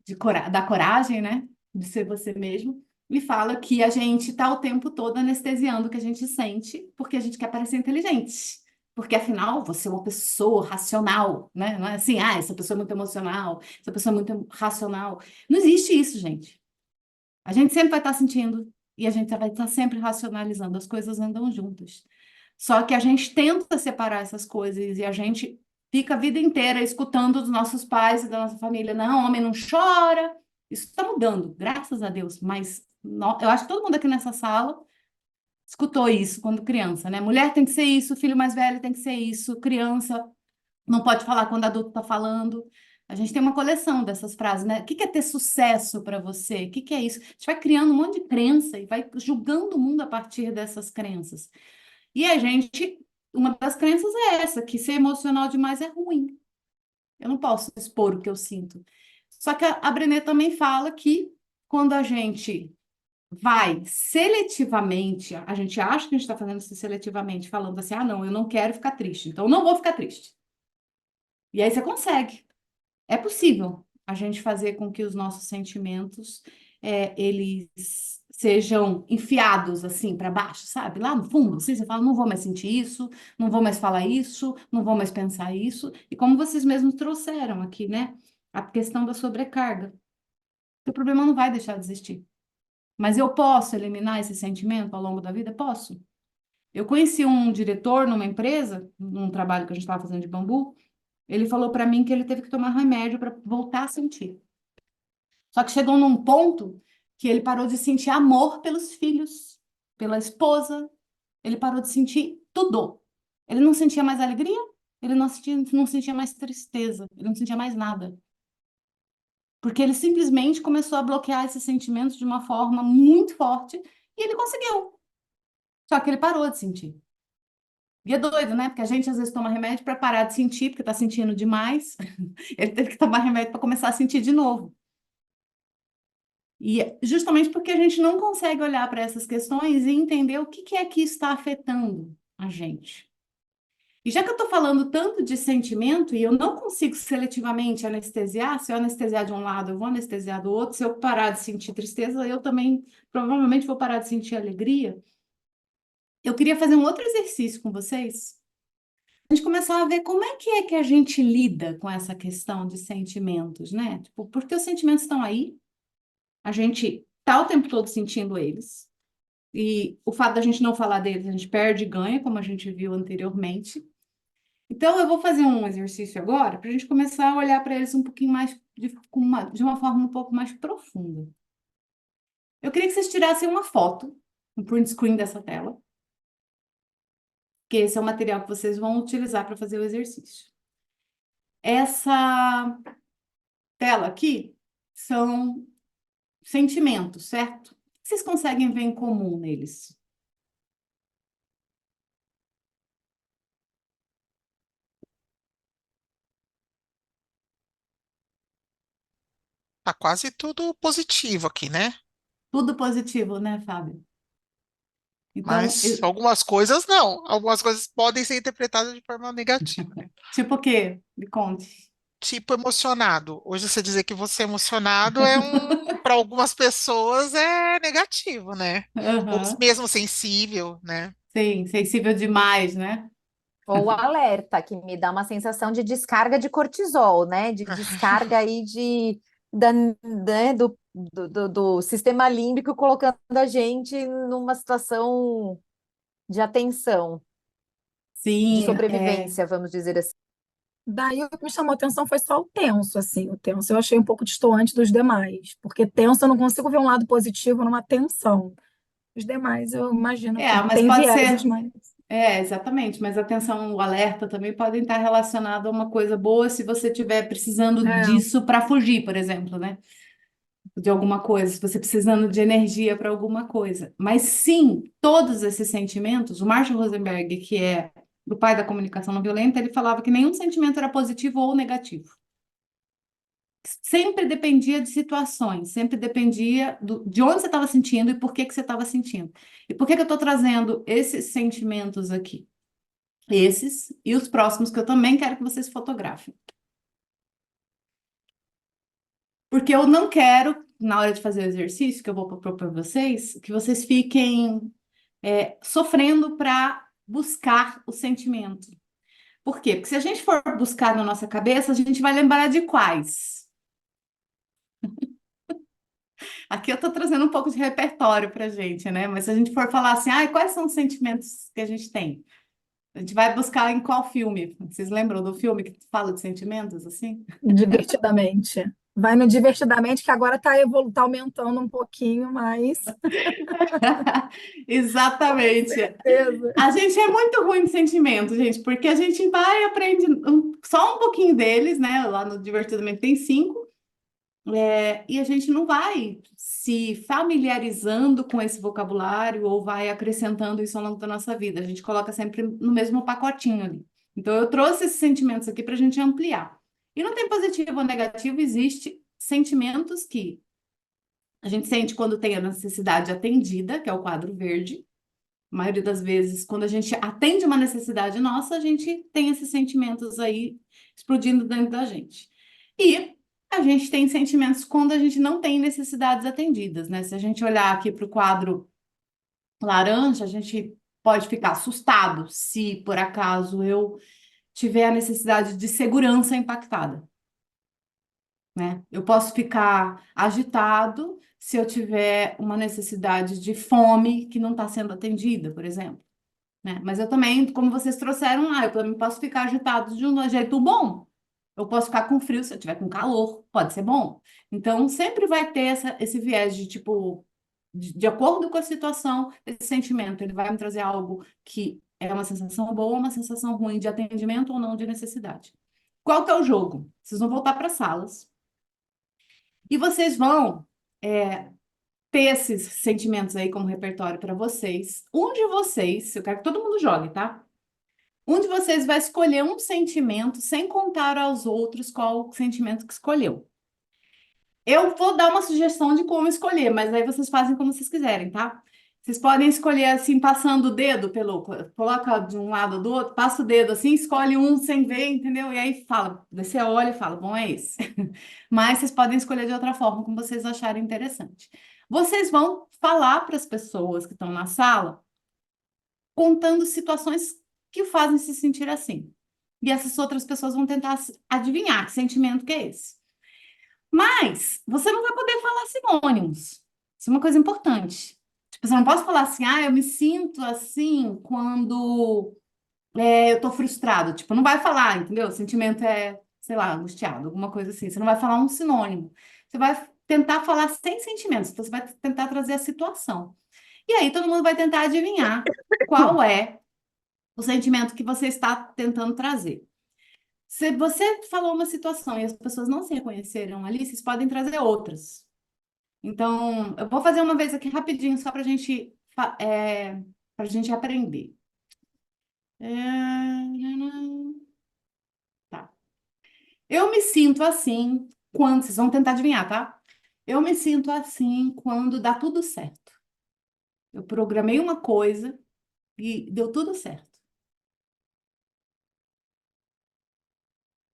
da coragem, né? De ser você mesmo, e fala que a gente está o tempo todo anestesiando o que a gente sente, porque a gente quer parecer inteligente. Porque, afinal, você é uma pessoa racional, né? Não é assim, essa pessoa é muito emocional, essa pessoa é muito racional. Não existe isso, gente. A gente sempre vai estar sentindo e a gente vai estar sempre racionalizando. As coisas andam juntas. Só que a gente tenta separar essas coisas e a gente fica a vida inteira escutando dos nossos pais e da nossa família. Não, homem não chora. Isso está mudando, graças a Deus. Mas eu acho que todo mundo aqui nessa sala escutou isso quando criança, né? Mulher tem que ser isso, filho mais velho tem que ser isso, criança não pode falar quando adulto está falando. A gente tem uma coleção dessas frases, né? O que que é ter sucesso para você? O que que é isso? A gente vai criando um monte de crença e vai julgando o mundo a partir dessas crenças. E a gente, uma das crenças é essa, que ser emocional demais é ruim. Eu não posso expor o que eu sinto. Só que a Brené também fala que quando a gente vai seletivamente, a gente acha que a gente está fazendo isso seletivamente, falando assim, não, eu não quero ficar triste, então eu não vou ficar triste. E aí você consegue. É possível a gente fazer com que os nossos sentimentos eles sejam enfiados assim para baixo, sabe? Lá no fundo, assim, você fala, não vou mais sentir isso, não vou mais falar isso, não vou mais pensar isso. E como vocês mesmos trouxeram aqui, né? A questão da sobrecarga. O problema não vai deixar de existir. Mas eu posso eliminar esse sentimento ao longo da vida? Posso. Eu conheci um diretor numa empresa, num trabalho que a gente estava fazendo de bambu, ele falou para mim que ele teve que tomar remédio para voltar a sentir. Só que chegou num ponto que ele parou de sentir amor pelos filhos, pela esposa, ele parou de sentir tudo. Ele não sentia mais alegria, ele não sentia mais tristeza, ele não sentia mais nada. Porque ele simplesmente começou a bloquear esses sentimentos de uma forma muito forte e ele conseguiu. Só que ele parou de sentir. E é doido, né? Porque a gente às vezes toma remédio para parar de sentir, porque está sentindo demais. Ele teve que tomar remédio para começar a sentir de novo. E justamente porque a gente não consegue olhar para essas questões e entender o que que é que está afetando a gente. E já que eu estou falando tanto de sentimento e eu não consigo seletivamente anestesiar, se eu anestesiar de um lado, eu vou anestesiar do outro, se eu parar de sentir tristeza, eu também provavelmente vou parar de sentir alegria. Eu queria fazer um outro exercício com vocês. A gente começar a ver como é que a gente lida com essa questão de sentimentos, né? Tipo, porque os sentimentos estão aí, a gente tá o tempo todo sentindo eles. E o fato da gente não falar deles, a gente perde e ganha, como a gente viu anteriormente. Então, eu vou fazer um exercício agora para a gente começar a olhar para eles um pouquinho mais, de uma forma um pouco mais profunda. Eu queria que vocês tirassem uma foto, um print screen dessa tela, que esse é o material que vocês vão utilizar para fazer o exercício. Essa tela aqui são sentimentos, certo? O que vocês conseguem ver em comum neles? Tá quase tudo positivo aqui, né? Tudo positivo, né, Fábio? Então, Mas algumas coisas não. Algumas coisas podem ser interpretadas de forma negativa. tipo o quê? Me conte. Tipo emocionado. Hoje você dizer que você é emocionado para algumas pessoas é negativo, né? Ou Aham. mesmo sensível, né? Sim, sensível demais, né? Ou alerta, que me dá uma sensação de descarga de cortisol, né? De descarga aí né, do sistema límbico colocando a gente numa situação de atenção, de Sim, sobrevivência, vamos dizer assim. Daí o que me chamou a atenção foi só o tenso, assim. O tenso eu achei um pouco destoante dos demais, porque tenso eu não consigo ver um lado positivo numa tensão. Os demais eu imagino que mas tem pode vieses, ser. mas Exatamente, mas atenção, o alerta também podem estar relacionado a uma coisa boa se você estiver precisando é, disso para fugir, por exemplo, né? De alguma coisa, se você precisando de energia para alguma coisa. Mas sim, todos esses sentimentos, o Marshall Rosenberg, que é o pai da comunicação não violenta, ele falava que nenhum sentimento era positivo ou negativo. Sempre dependia de situações, sempre dependia de onde você estava sentindo e por que que você estava sentindo. E por que que eu estou trazendo esses sentimentos aqui? Esses e os próximos que eu também quero que vocês fotografem. Porque eu não quero, na hora de fazer o exercício que eu vou propor para vocês, que vocês fiquem sofrendo para buscar o sentimento. Por quê? Porque se a gente for buscar na nossa cabeça, a gente vai lembrar de quais. Aqui eu estou trazendo um pouco de repertório para a gente, né? Mas se a gente for falar assim, quais são os sentimentos que a gente tem? A gente vai buscar em qual filme? Vocês lembram do filme que fala de sentimentos, assim? Divertidamente. Vai no Divertidamente, que agora tá aumentando um pouquinho, mas Exatamente. certeza. A gente é muito ruim de sentimento, gente, porque a gente vai e aprende só um pouquinho deles, né? Lá no Divertidamente tem 5, e a gente não vai se familiarizando com esse vocabulário ou vai acrescentando isso ao longo da nossa vida. A gente coloca sempre no mesmo pacotinho ali. Então, eu trouxe esses sentimentos aqui para a gente ampliar. E não tem positivo ou negativo, existe sentimentos que a gente sente quando tem a necessidade atendida, que é o quadro verde. A maioria das vezes, quando a gente atende uma necessidade nossa, a gente tem esses sentimentos aí explodindo dentro da gente. E a gente tem sentimentos quando a gente não tem necessidades atendidas, né? Se a gente olhar aqui para o quadro laranja, a gente pode ficar assustado se, por acaso, eu tiver a necessidade de segurança impactada, né? Eu posso ficar agitado se eu tiver uma necessidade de fome que não está sendo atendida, por exemplo, né? Mas eu também, como vocês trouxeram lá, eu também posso ficar agitado de um jeito bom. Eu posso ficar com frio se eu tiver com calor, pode ser bom. Então, sempre vai ter esse viés de tipo, de acordo com a situação, esse sentimento, ele vai me trazer algo que é uma sensação boa ou uma sensação ruim de atendimento ou não de necessidade. Qual que é o jogo? Vocês vão voltar para salas e vocês vão ter esses sentimentos aí como repertório para vocês. Um de vocês, eu quero que todo mundo jogue, tá? Um de vocês vai escolher um sentimento sem contar aos outros qual o sentimento que escolheu. Eu vou dar uma sugestão de como escolher, mas aí vocês fazem como vocês quiserem, tá? Vocês podem escolher assim, passando o dedo coloca de um lado ou do outro, passa o dedo assim, escolhe um sem ver, entendeu? E aí fala, você olha e fala, bom, é esse. Mas vocês podem escolher de outra forma, como vocês acharem interessante. Vocês vão falar para as pessoas que estão na sala, contando situações que o fazem se sentir assim. E essas outras pessoas vão tentar adivinhar que sentimento que é esse. Mas você não vai poder falar sinônimos. Isso é uma coisa importante. Tipo, você não pode falar assim, eu me sinto assim quando eu tô frustrado. Tipo, não vai falar, entendeu? O sentimento é, sei lá, angustiado, alguma coisa assim. Você não vai falar um sinônimo. Você vai tentar falar sem sentimentos. Então, você vai tentar trazer a situação. E aí, todo mundo vai tentar adivinhar qual é o sentimento que você está tentando trazer. Se você falou uma situação e as pessoas não se reconheceram ali, vocês podem trazer outras. Então, eu vou fazer uma vez aqui rapidinho, só para a gente aprender. Tá. Eu me sinto assim quando. Vocês vão tentar adivinhar, tá? Eu me sinto assim quando dá tudo certo. Eu programei uma coisa e deu tudo certo.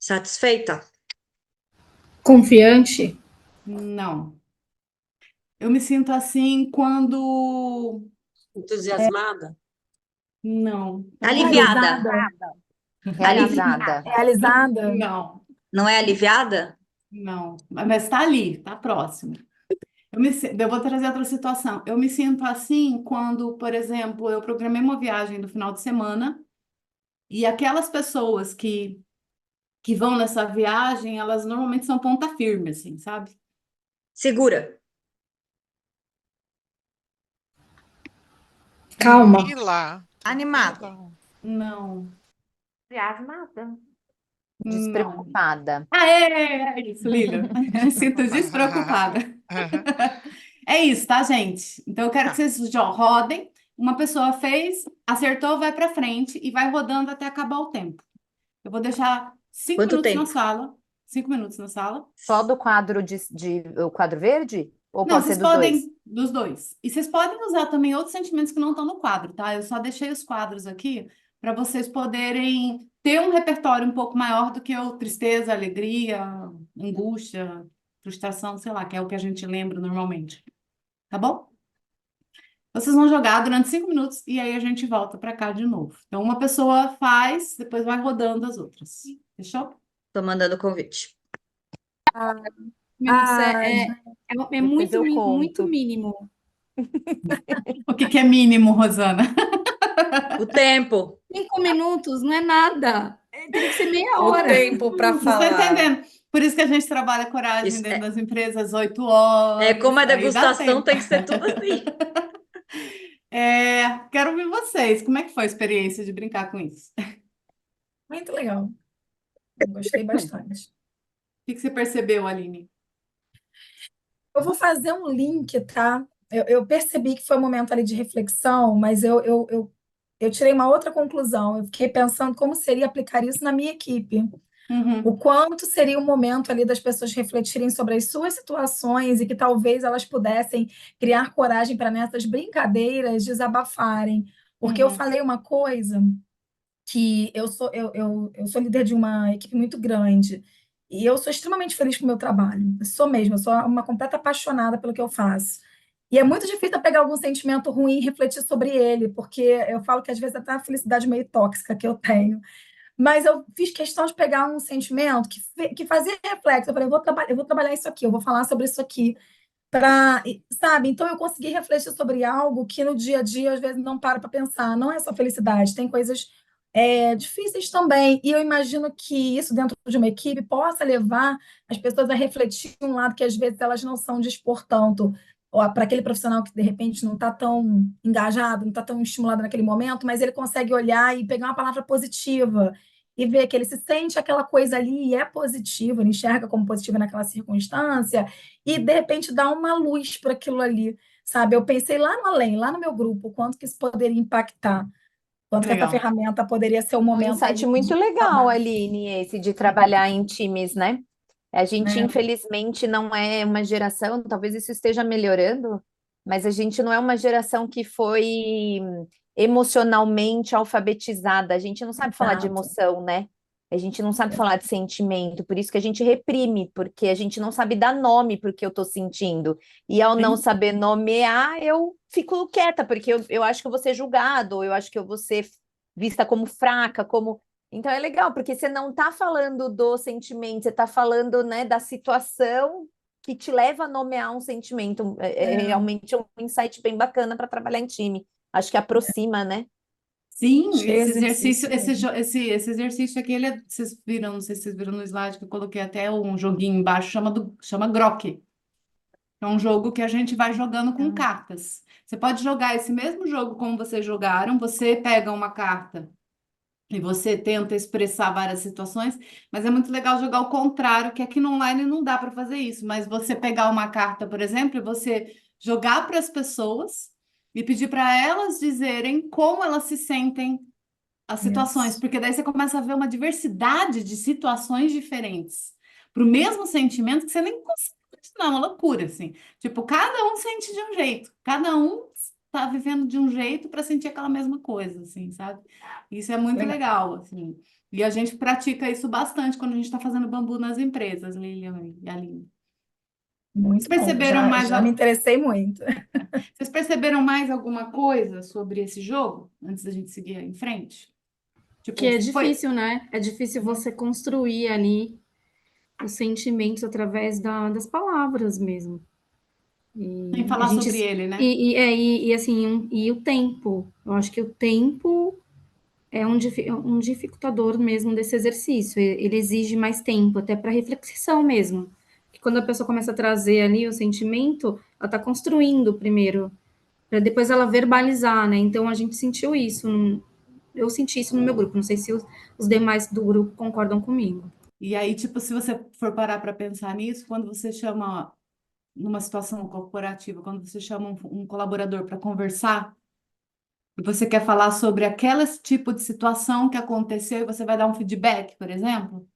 Satisfeita? Confiante? Não. Eu me sinto assim quando. Entusiasmada? Não. Aliviada? Realizada. Realizada? Não. Não é aliviada? Não. Mas está ali, está próximo. Eu vou trazer outra situação. Eu me sinto assim quando, por exemplo, eu programei uma viagem no final de semana e aquelas pessoas que vão nessa viagem, elas normalmente são ponta firme, assim, sabe? Segura? Calma. Tranquila. Animado. Tranquila. Não, Entusiasmada. não. Despreocupada. É isso, Lilian. Me sinto despreocupada. É isso, tá, gente? Então, eu quero que vocês rodem. Uma pessoa fez, acertou, vai para frente e vai rodando até acabar o tempo. Eu vou deixar 5 Quanto minutos na tempo? sala. 5 minutos na sala. Só do quadro o quadro verde? Ou Não, pode ser vocês dos dois? podem, dos dois. E vocês podem usar também outros sentimentos que não estão no quadro, tá? Eu só deixei os quadros aqui para vocês poderem ter um repertório um pouco maior do que o tristeza, alegria, angústia, frustração, sei lá, que é o que a gente lembra normalmente. Tá bom? Vocês vão jogar durante 5 minutos e aí a gente volta para cá de novo. Então, uma pessoa faz, depois vai rodando as outras. Fechou? Tô mandando o convite. Nossa, Ah, é Depois muito, eu muito conto. mínimo. O que que é mínimo, Rosana? O tempo. 5 minutos não é nada. Teria que ser meia O hora. tempo para Não estou falar. entendendo. Por isso que a gente trabalha coragem Isso dentro é, das empresas 8 é como horas, a aí dá degustação tempo. tem que ser tudo assim. Quero ouvir vocês. Como é que foi a experiência de brincar com isso? O muito legal. Gostei bastante. que que você percebeu, Aline? Eu vou fazer um link, tá? Eu percebi que foi um momento ali de reflexão, mas eu tirei uma outra conclusão. Eu fiquei pensando como seria aplicar isso na minha equipe. O Uhum, quanto seria o momento ali das pessoas refletirem sobre as suas situações e que talvez elas pudessem criar coragem para nessas brincadeiras desabafarem. Porque eu uhum, falei uma coisa que eu sou líder de uma equipe muito grande e eu sou extremamente feliz com o meu trabalho. Eu sou mesmo, eu sou uma completa apaixonada pelo que eu faço. E é muito difícil eu pegar algum sentimento ruim e refletir sobre ele, porque eu falo que às vezes até a felicidade meio tóxica que eu tenho. Mas eu fiz questão de pegar um sentimento que fazia reflexo. Eu falei, eu vou trabalhar isso aqui, eu vou falar sobre isso aqui. Sabe? Então eu consegui refletir sobre algo que no dia a dia, às vezes, não para pensar. Não é só felicidade, tem coisas difíceis também. E eu imagino que isso, dentro de uma equipe, possa levar as pessoas a refletir um lado que, às vezes, elas não são de expor tanto. Para aquele profissional que, de repente, não está tão engajado, não está tão estimulado naquele momento, mas ele consegue olhar e pegar uma palavra positiva e ver que ele se sente aquela coisa ali e é positivo, ele enxerga como positiva naquela circunstância e de repente dá uma luz para aquilo ali, sabe? Eu pensei lá no além, lá no meu grupo, o quanto que isso poderia impactar, quanto que essa legal. ferramenta poderia ser um Um momento insight ali muito de legal, desabafo, Aline, esse de trabalhar em times, né? A gente, né? infelizmente, não é uma geração, talvez isso esteja melhorando, mas a gente não é uma geração que foi emocionalmente alfabetizada. A gente não sabe falar de Exato. emoção, né? A gente não sabe falar de sentimento, por isso que a gente reprime, porque a gente não sabe dar nome para o que eu estou sentindo. E ao não Sim. saber nomear, eu fico quieta, porque eu acho que eu vou ser julgado, ou eu acho que eu vou ser vista como fraca, como. Então é legal, porque você não está falando do sentimento, você está falando, né, da situação que te leva a nomear um sentimento. É É, realmente um insight bem bacana para trabalhar em time. Acho que aproxima, né? Sim, achei esse exercício, exercício mesmo. esse exercício aqui, vocês viram, não sei se vocês viram no slide que eu coloquei até um joguinho embaixo, chama Grok. É um jogo que a gente vai jogando com Ah, cartas. Você pode jogar esse mesmo jogo como vocês jogaram, você pega uma carta e você tenta expressar várias situações, mas é muito legal jogar o contrário, que aqui no online não dá para fazer isso, mas você pegar uma carta, por exemplo, e você jogar para as pessoas e pedir para elas dizerem como elas se sentem as situações, isso. porque daí você começa a ver uma diversidade de situações diferentes para o mesmo sentimento que você nem consegue imaginar, uma loucura, assim. Tipo, cada um sente de um jeito, cada um está vivendo de um jeito para sentir aquela mesma coisa, assim, sabe? Isso é muito Legal. legal, assim. E a gente pratica isso bastante quando a gente está fazendo bambu nas empresas, Lilian e Aline. Vocês Muito bom. perceberam Já, mais, já me interessei muito. vocês perceberam mais alguma coisa sobre esse jogo antes da gente seguir em frente? Que Tipo, é foi. difícil, né? É difícil você construir ali os sentimentos através das palavras mesmo. Em E a falar gente sobre ele, né? e assim, e o tempo. Eu acho que o tempo é um dificultador mesmo desse exercício. Ele exige mais tempo, até para reflexão mesmo. Que quando a pessoa começa a trazer ali o sentimento, ela está construindo primeiro, para depois ela verbalizar, né? Então a gente sentiu isso. Eu senti isso no meu grupo. Não sei se os demais do grupo concordam comigo. E aí, tipo, se você for parar para pensar nisso, quando você chama, numa situação corporativa, quando você chama um colaborador para conversar, e você quer falar sobre aquele tipo de situação que aconteceu e você vai dar um feedback, por exemplo,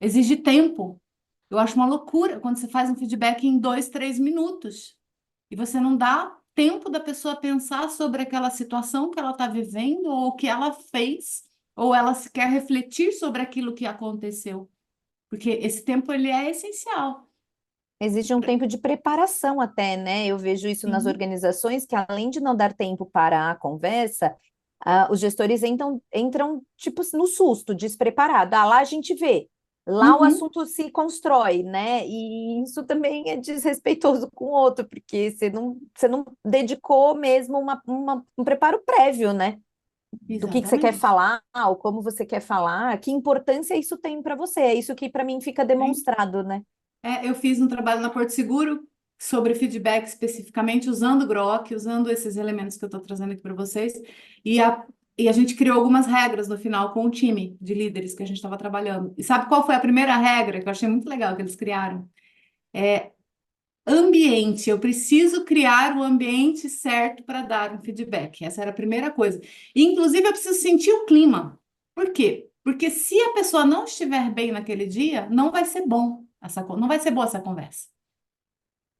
exige tempo. Eu acho uma loucura quando você faz um feedback em 2, 3 minutos e você não dá tempo da pessoa pensar sobre aquela situação que ela está vivendo ou o que ela fez ou ela se quer refletir sobre aquilo que aconteceu, porque esse tempo ele é essencial. Existe um tempo de preparação até, né? Eu vejo isso nas Sim. organizações, que além de não dar tempo para a conversa, os gestores entram tipo no susto, despreparado. Ah, lá a gente vê, lá o Uhum. assunto se constrói, né? E isso também é desrespeitoso com o outro, porque você não dedicou mesmo um preparo prévio, né? Do que você quer Exatamente. falar, ou como você quer falar, que importância isso tem para você. É isso que para mim fica Sim. demonstrado, né? Eu fiz um trabalho na Porto Seguro sobre feedback especificamente, usando o Grok, usando esses elementos que eu estou trazendo aqui para vocês, e e a gente criou algumas regras no final com o time de líderes que a gente estava trabalhando. E sabe qual foi a primeira regra que eu achei muito legal que eles criaram? Ambiente. Eu preciso criar o ambiente certo para dar um feedback. Essa era a primeira coisa. E, inclusive, eu preciso sentir o clima. Por quê? Porque se a pessoa não estiver bem naquele dia, não vai ser bom não vai ser boa essa conversa.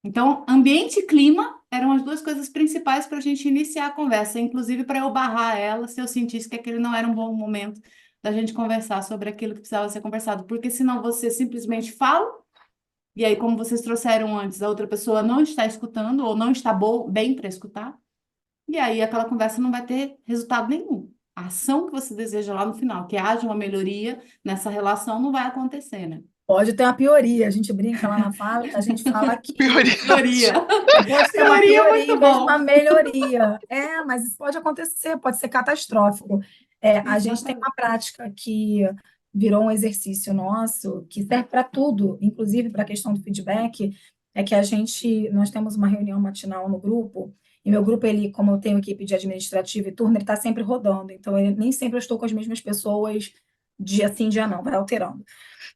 Então, ambiente e clima eram as duas coisas principais para a gente iniciar a conversa, inclusive para eu barrar ela se eu sentisse que aquele não era um bom momento da gente conversar sobre aquilo que precisava ser conversado, porque senão você simplesmente fala, e aí, como vocês trouxeram antes, a outra pessoa não está escutando ou não está bem para escutar, e aí aquela conversa não vai ter resultado nenhum. A ação que você deseja lá no final, que haja uma melhoria nessa relação, não vai acontecer, né? Pode ter uma pioria. A gente brinca lá na fábrica, a gente fala que Teoria. pode ter uma Teoria é pioria muito em vez de bom. uma melhoria. Mas isso pode acontecer, pode ser catastrófico. A gente tem uma prática que virou um exercício nosso, que serve para tudo, inclusive para a questão do feedback, é que nós temos uma reunião matinal no grupo, e meu grupo, ele, como eu tenho equipe de administrativo e turno, ele está sempre rodando, então nem sempre eu estou com as mesmas pessoas dia sim, dia não, vai alterando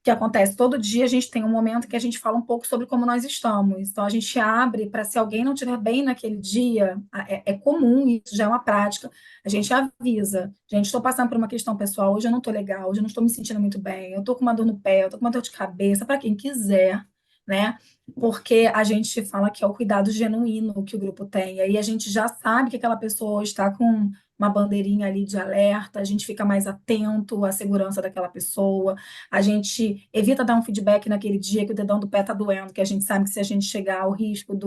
que acontece todo dia, a gente tem um momento que a gente fala um pouco sobre como nós estamos. Então, a gente abre para se alguém não estiver bem naquele dia, é comum, isso já é uma prática, a gente avisa. Gente, estou passando por uma questão pessoal, hoje eu não estou legal, hoje eu não estou me sentindo muito bem, eu estou com uma dor no pé, eu estou com uma dor de cabeça, para quem quiser, né? Porque a gente fala que é o cuidado genuíno que o grupo tem. E aí a gente já sabe que aquela pessoa está com uma bandeirinha ali de alerta, a gente fica mais atento à segurança daquela pessoa, a gente evita dar um feedback naquele dia que o dedão do pé está doendo, que a gente sabe que se a gente chegar ao risco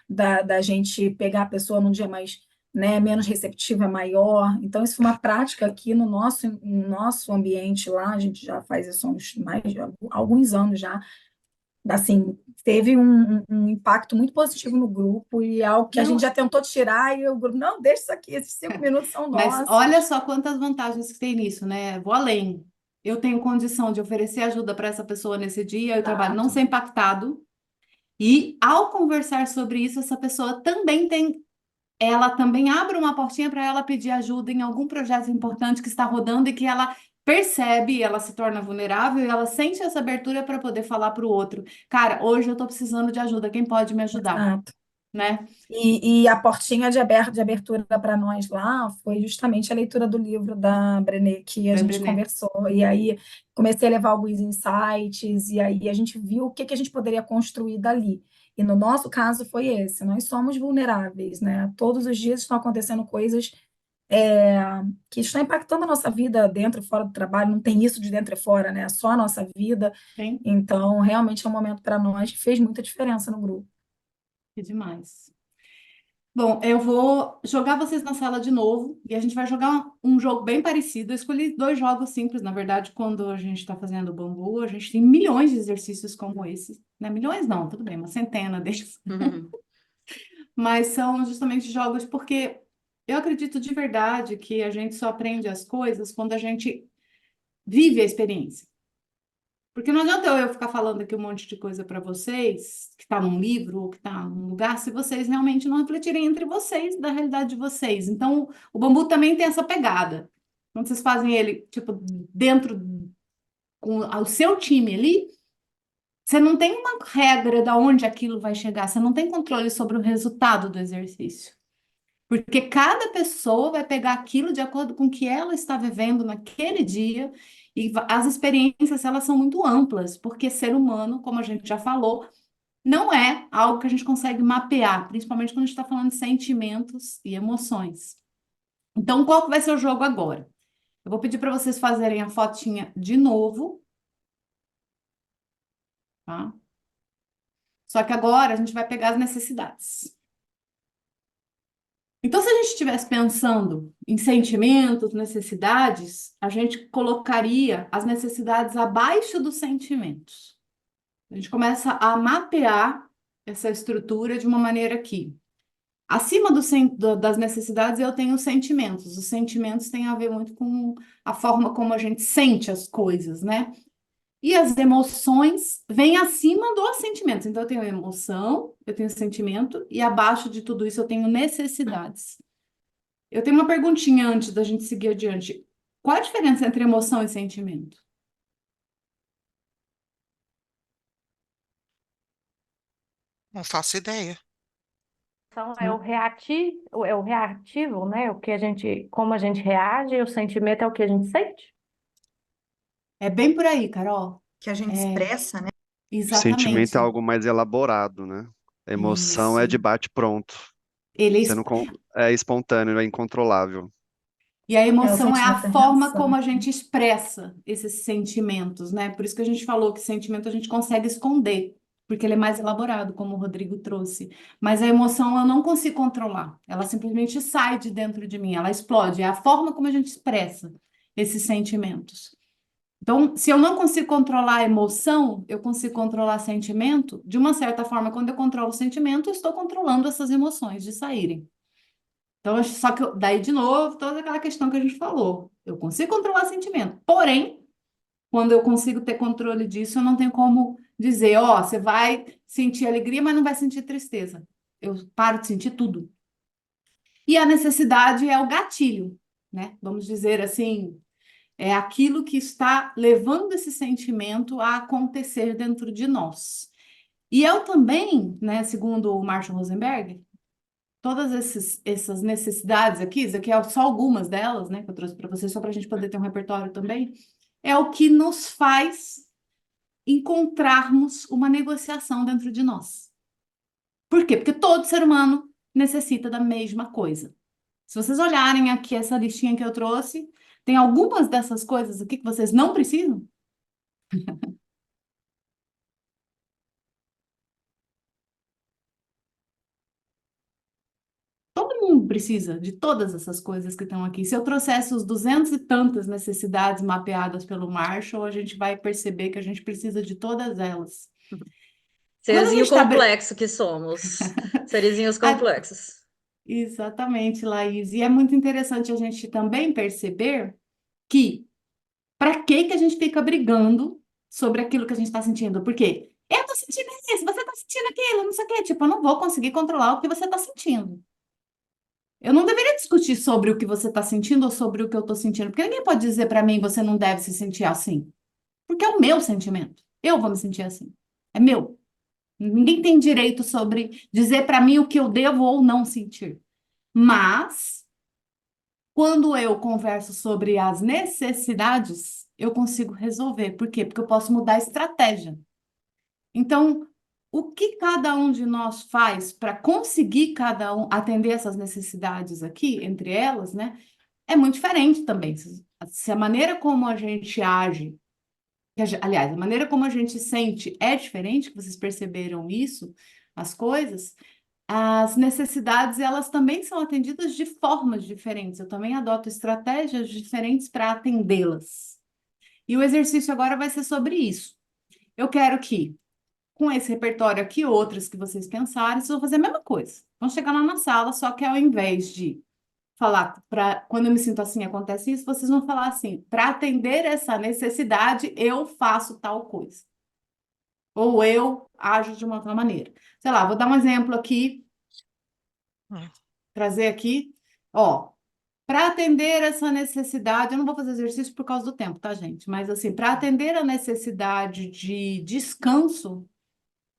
da gente pegar a pessoa num dia mais, né, menos receptivo é maior. Então, isso foi uma prática aqui no nosso ambiente lá, a gente já faz isso há alguns anos já. Assim, teve um impacto muito positivo no grupo e é algo que a gente já tentou tirar e o grupo, não, deixa isso aqui, esses 5 minutos são Mas nossos. olha só quantas vantagens que tem nisso, né? Vou além. Eu tenho condição de oferecer ajuda para essa pessoa nesse dia, o trabalho não ser impactado. E ao conversar sobre isso, essa pessoa ela também abre uma portinha para ela pedir ajuda em algum projeto importante que está rodando e que ela percebe, ela se torna vulnerável e ela sente essa abertura para poder falar para o outro. Cara, hoje eu estou precisando de ajuda, quem pode me ajudar, Exato. né? E a portinha de abertura para nós lá foi justamente a leitura do livro da Brené que a gente Brené. conversou. E aí comecei a levar alguns insights, e aí a gente viu o que a gente poderia construir dali. E no nosso caso foi esse: nós somos vulneráveis, né? Todos os dias estão acontecendo coisas que estão impactando a nossa vida dentro e fora do trabalho, não tem isso de dentro e fora, né? É só a nossa vida. Sim, Então, realmente é um momento para nós que fez muita diferença no grupo. que demais. Bom, eu vou jogar vocês na sala de novo e a gente vai jogar um jogo bem parecido. Eu escolhi dois jogos simples, na verdade, quando a gente está fazendo o bambu, a gente tem milhões de exercícios como esse. Não é milhões, não, tudo bem, uma centena deles. Mas são justamente jogos porque eu acredito de verdade que a gente só aprende as coisas quando a gente vive a experiência. Porque não adianta eu ficar falando aqui um monte de coisa para vocês, que está num livro ou que está num lugar, se vocês realmente não refletirem entre vocês da realidade de vocês. Então, o bambu também tem essa pegada. Quando vocês fazem ele, tipo, dentro com o seu time ali, você não tem uma regra de onde aquilo vai chegar, você não tem controle sobre o resultado do exercício. Porque cada pessoa vai pegar aquilo de acordo com o que ela está vivendo naquele dia, e as experiências, elas são muito amplas, porque ser humano, como a gente já falou, não é algo que a gente consegue mapear, principalmente quando a gente está falando de sentimentos e emoções. Então, qual que vai ser o jogo agora? Eu vou pedir para vocês fazerem a fotinha de novo, tá? Só que agora a gente vai pegar as necessidades. Então, se a gente estivesse pensando em sentimentos, necessidades, a gente colocaria as necessidades abaixo dos sentimentos. A gente começa a mapear essa estrutura de uma maneira que, acima das necessidades, eu tenho os sentimentos. Os sentimentos têm a ver muito com a forma como a gente sente as coisas, né? E as emoções vêm acima dos sentimentos. Então, eu tenho emoção, eu tenho sentimento, e abaixo de tudo isso eu tenho necessidades. Eu tenho uma perguntinha antes da gente seguir adiante. Qual a diferença entre emoção e sentimento? Não faço ideia. Então, é o reativo, né? O que a gente, como a gente reage, e o sentimento é o que a gente sente. É bem por aí, Carol. Que a gente É, expressa, né? O sentimento exatamente. é algo mais elaborado, né? A emoção é de Isso. bate-pronto. Ele é Você não é espontâneo, é incontrolável. E a O emoção é a sentimento é forma reação. como a gente expressa esses sentimentos, né? Por isso que a gente falou que sentimento a gente consegue esconder, porque ele é mais elaborado, como o Rodrigo trouxe. Mas a emoção eu não consigo controlar. Ela simplesmente sai de dentro de mim, ela explode. É a forma como a gente expressa esses sentimentos. Então, se eu não consigo controlar a emoção, eu consigo controlar sentimento. De uma certa forma, quando eu controlo o sentimento, eu estou controlando essas emoções de saírem. Então, só que daí, de novo, toda aquela questão que a gente falou. Eu consigo controlar sentimento. Porém, quando eu consigo ter controle disso, eu não tenho como dizer, ó, você vai sentir alegria, mas não vai sentir tristeza. Eu paro de sentir tudo. E a necessidade é o gatilho, né? Vamos dizer assim, é aquilo que está levando esse sentimento a acontecer dentro de nós. E eu também, né, segundo o Marshall Rosenberg, todas essas necessidades aqui, isso aqui é só algumas delas, né, que eu trouxe para vocês, só para a gente poder ter um repertório também, é o que nos faz encontrarmos uma negociação dentro de nós. Por quê? Porque todo ser humano necessita da mesma coisa. Se vocês olharem aqui essa listinha que eu trouxe, tem algumas dessas coisas aqui que vocês não precisam. Todo mundo precisa de todas essas coisas que estão aqui. Se eu trouxesse os 200 e tantas necessidades mapeadas pelo Marshall, a gente vai perceber que a gente precisa de todas elas. Quando a gente Serzinho está... complexo que somos. Serizinhos complexos. Exatamente, Laís. E é muito interessante a gente também perceber que para que a gente fica brigando sobre aquilo que a gente está sentindo? Porque eu estou sentindo isso, você está sentindo aquilo, não sei o quê. Tipo, eu não vou conseguir controlar o que você está sentindo. Eu não deveria discutir sobre o que você está sentindo ou sobre o que eu estou sentindo, porque ninguém pode dizer para mim você não deve se sentir assim. Porque é o meu sentimento. Eu vou me sentir assim. É meu. Ninguém tem direito sobre dizer para mim o que eu devo ou não sentir. Mas, quando eu converso sobre as necessidades, eu consigo resolver. Por quê? Porque eu posso mudar a estratégia. Então, o que cada um de nós faz para conseguir cada um atender essas necessidades aqui, entre elas, né, é muito diferente também. Se a maneira como a gente age, aliás, a maneira como a gente sente é diferente, que vocês perceberam isso, as coisas, as necessidades, elas também são atendidas de formas diferentes. Eu também adoto estratégias diferentes para atendê-las. E o exercício agora vai ser sobre isso. Eu quero que com esse repertório aqui, outras que vocês pensarem, vocês vão fazer a mesma coisa. Vão chegar lá na sala, só que ao invés de falar, quando eu me sinto assim, acontece isso, vocês vão falar assim, para atender essa necessidade, eu faço tal coisa. Ou eu ajo de uma outra maneira. Sei lá, vou dar um exemplo aqui, trazer aqui, ó. Para atender essa necessidade, eu não vou fazer exercício por causa do tempo, tá, gente? Mas assim, para atender a necessidade de descanso,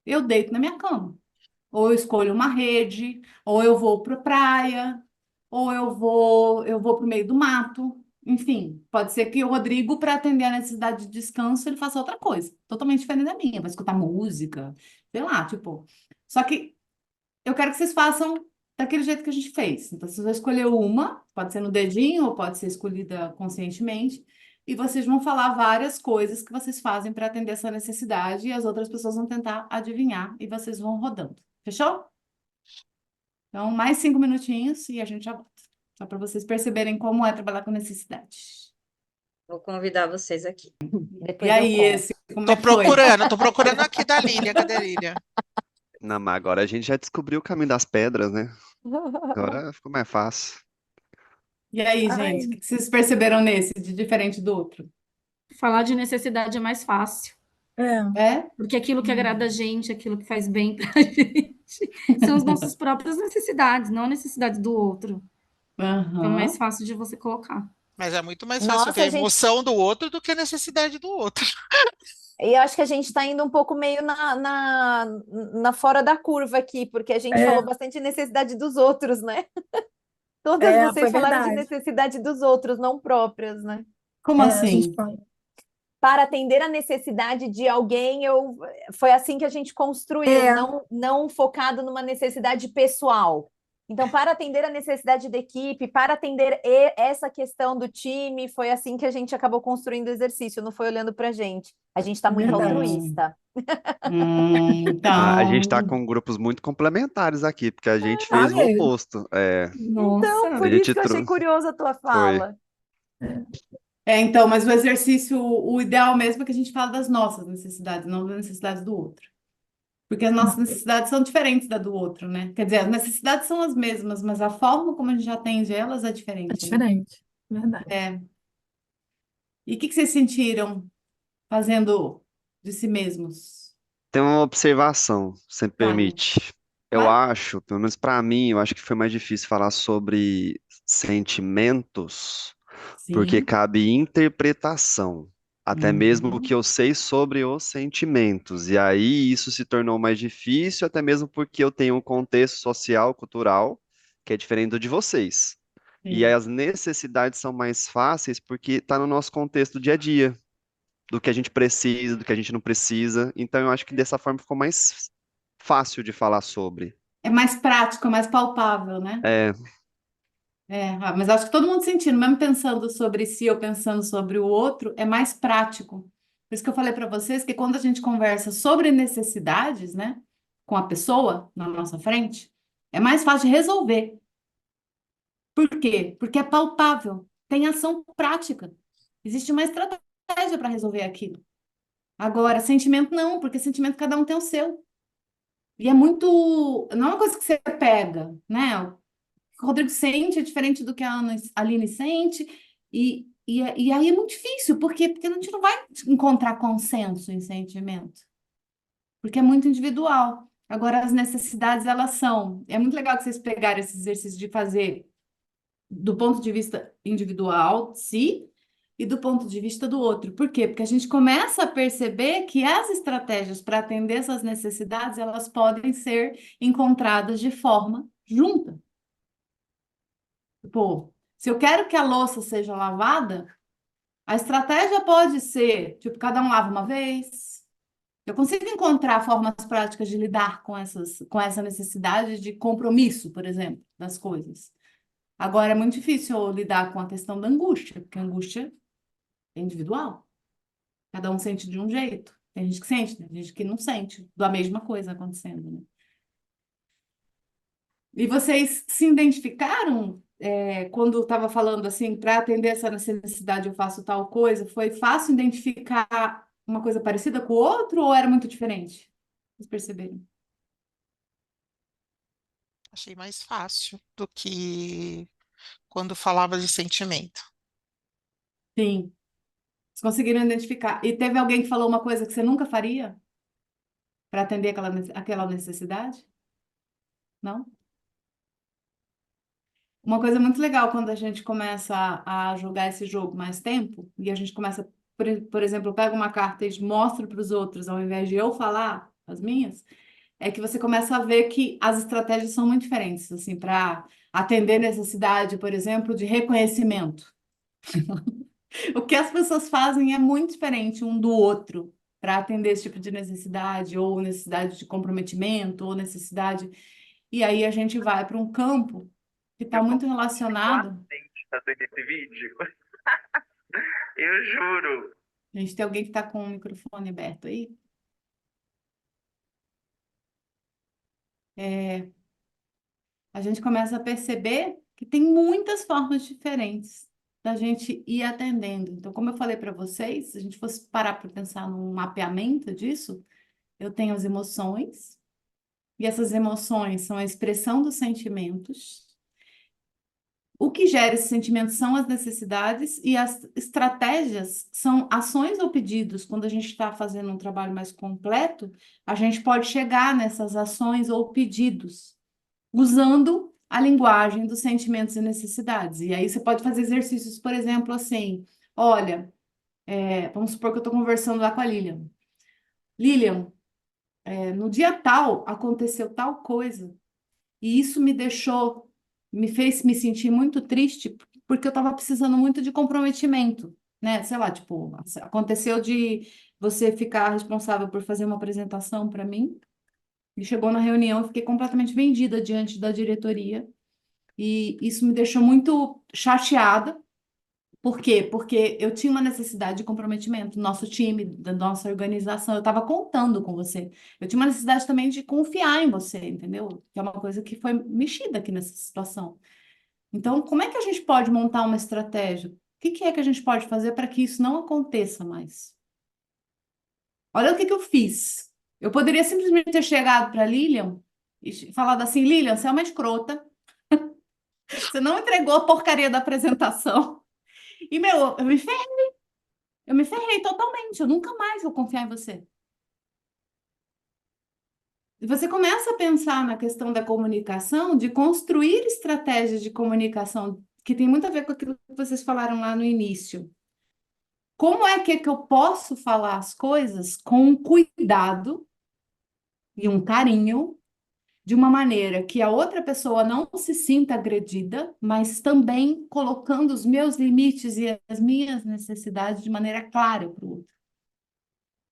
eu deito na minha cama. Ou eu escolho uma rede, ou eu vou para a praia, ou eu vou para o meio do mato. Enfim, pode ser que o Rodrigo, para atender a necessidade de descanso, ele faça outra coisa, totalmente diferente da minha. Vai escutar música, sei lá, tipo. Só que eu quero que vocês façam daquele jeito que a gente fez. Então, vocês vão escolher uma, pode ser no dedinho ou pode ser escolhida conscientemente, e vocês vão falar várias coisas que vocês fazem para atender essa necessidade, e as outras pessoas vão tentar adivinhar, e vocês vão rodando. Fechou? Então, mais 5 minutinhos e a gente já volta. Só para vocês perceberem como é trabalhar com necessidade. Vou convidar vocês aqui. E Depois eu aí, conto. esse, como é Tô que foi? procurando aqui da Lília, cadê a Lília? Não, mas agora a gente já descobriu o caminho das pedras, né? Agora ficou mais fácil. E aí, gente, o que vocês perceberam nesse, de diferente do outro? Falar de necessidade é mais fácil. É? Porque aquilo que agrada a gente, aquilo que faz bem pra gente, são as nossas próprias necessidades, não a necessidade do outro. Então é mais Aham. fácil de você colocar. Mas é muito mais fácil ver Nossa, a emoção do outro do que a necessidade do outro. e eu acho que a gente está indo um pouco meio na fora da curva aqui, porque a gente falou bastante de necessidade dos outros, né? Todas vocês Foi falaram de verdade. necessidade dos outros, não próprias, né? Como A gente assim? fala. Para atender a necessidade de alguém, foi assim que a gente construiu, É. não focado numa necessidade pessoal. Então, para atender a necessidade da equipe, para atender essa questão do time, foi assim que a gente acabou construindo o exercício, não foi olhando para a gente. A gente está muito Verdade. altruísta. A gente está Então, com grupos muito complementares aqui, porque a gente Tá fez o mesmo. oposto. Então, Nossa. por A gente isso que eu achei trouxe. curiosa a tua Foi. fala. então, mas o exercício, o ideal mesmo é que a gente fala das nossas necessidades, não das necessidades do outro. Porque as nossas necessidades são diferentes da do outro, né? Quer dizer, as necessidades são as mesmas, mas a forma como a gente atende elas é É diferente, né? diferente. Verdade. É. E o que vocês sentiram fazendo de si mesmos? Tem uma observação, se me Fale. permite. Eu Claro. acho, pelo menos para mim, eu acho que foi mais difícil falar sobre sentimentos, porque Sim. cabe interpretação, até mesmo o que Uhum. eu sei sobre os sentimentos. E aí isso se tornou mais difícil, até mesmo porque eu tenho um contexto social, cultural, que é diferente do de vocês. E aí Sim. as necessidades são mais fáceis porque está no nosso contexto do dia a dia, do que a gente precisa, do que a gente não precisa. Então eu acho que dessa forma ficou mais fácil de falar sobre. É mais prático, é mais palpável, né? É, Mas acho que todo mundo sentindo, mesmo pensando sobre si ou pensando sobre o outro, é mais prático. Por isso que eu falei para vocês que quando a gente conversa sobre necessidades, né, com a pessoa na nossa frente, é mais fácil de resolver. Por quê? Porque é palpável, tem ação prática. Existe uma estratégia para resolver aquilo. Agora, sentimento não, porque sentimento cada um tem o seu. E é muito. Não é uma coisa que você pega, né? O que o Rodrigo sente é diferente do que a Aline sente, e aí é muito difícil, porque a gente não vai encontrar consenso em sentimento, porque é muito individual. Agora, as necessidades, elas são. É muito legal que vocês pegarem esse exercício de fazer do ponto de vista individual, de si, e do ponto de vista do outro. Por quê? Porque a gente começa a perceber que as estratégias para atender essas necessidades, elas podem ser encontradas de forma junta. Tipo, se eu quero que a louça seja lavada, a estratégia pode ser, tipo, cada um lava uma vez. Eu consigo encontrar formas práticas de lidar com essa necessidade de compromisso, por exemplo, das coisas. Agora, é muito difícil eu lidar com a questão da angústia, porque a angústia é individual. Cada um sente de um jeito. Tem gente que sente, né? Tem gente que não sente da mesma coisa acontecendo, né? E vocês se identificaram quando estava falando assim, para atender essa necessidade eu faço tal coisa, foi fácil identificar uma coisa parecida com o outro ou era muito diferente? Vocês perceberam? Achei mais fácil do que quando falava de sentimento. Sim. Vocês conseguiram identificar. E teve alguém que falou uma coisa que você nunca faria para atender aquela necessidade? Não? Uma coisa muito legal quando a gente começa a jogar esse jogo mais tempo, e a gente começa, por exemplo, eu pego uma carta e mostro para os outros, ao invés de eu falar as minhas, é que você começa a ver que as estratégias são muito diferentes, assim, para atender necessidade, por exemplo, de reconhecimento. O que as pessoas fazem é muito diferente um do outro para atender esse tipo de necessidade, ou necessidade de comprometimento, ou necessidade. e aí a gente vai para um campo que está muito relacionado. Fazendo esse vídeo. Eu juro. A gente tem alguém que está com o microfone aberto aí? A gente começa a perceber que tem muitas formas diferentes da gente ir atendendo. Então, como eu falei para vocês, se a gente fosse parar para pensar num mapeamento disso, eu tenho as emoções, e essas emoções são a expressão dos sentimentos. O que gera esses sentimentos são as necessidades, e as estratégias são ações ou pedidos. Quando a gente está fazendo um trabalho mais completo, a gente pode chegar nessas ações ou pedidos, usando a linguagem dos sentimentos e necessidades. E aí você pode fazer exercícios, por exemplo, assim, olha, vamos supor que eu estou conversando lá com a Lilian. Lilian, no dia tal aconteceu tal coisa, e isso me fez me sentir muito triste, porque eu estava precisando muito de comprometimento, né? Sei lá, tipo, aconteceu de você ficar responsável por fazer uma apresentação para mim, e chegou na reunião, eu fiquei completamente vendida diante da diretoria, e isso me deixou muito chateada. Por quê? Porque eu tinha uma necessidade de comprometimento do nosso time, da nossa organização. Eu estava contando com você. Eu tinha uma necessidade também de confiar em você, entendeu? Que é uma coisa que foi mexida aqui nessa situação. Então, como é que a gente pode montar uma estratégia? O que é que a gente pode fazer para que isso não aconteça mais? Olha o que eu fiz. Eu poderia simplesmente ter chegado para Lilian e falado assim: Lilian, você é uma escrota. Você não entregou a porcaria da apresentação. E, meu, eu me ferrei totalmente. Eu nunca mais vou confiar em você. E você começa a pensar na questão da comunicação, de construir estratégias de comunicação, que tem muito a ver com aquilo que vocês falaram lá no início. Como é que eu posso falar as coisas com um cuidado e um carinho, de uma maneira que a outra pessoa não se sinta agredida, mas também colocando os meus limites e as minhas necessidades de maneira clara para o outro.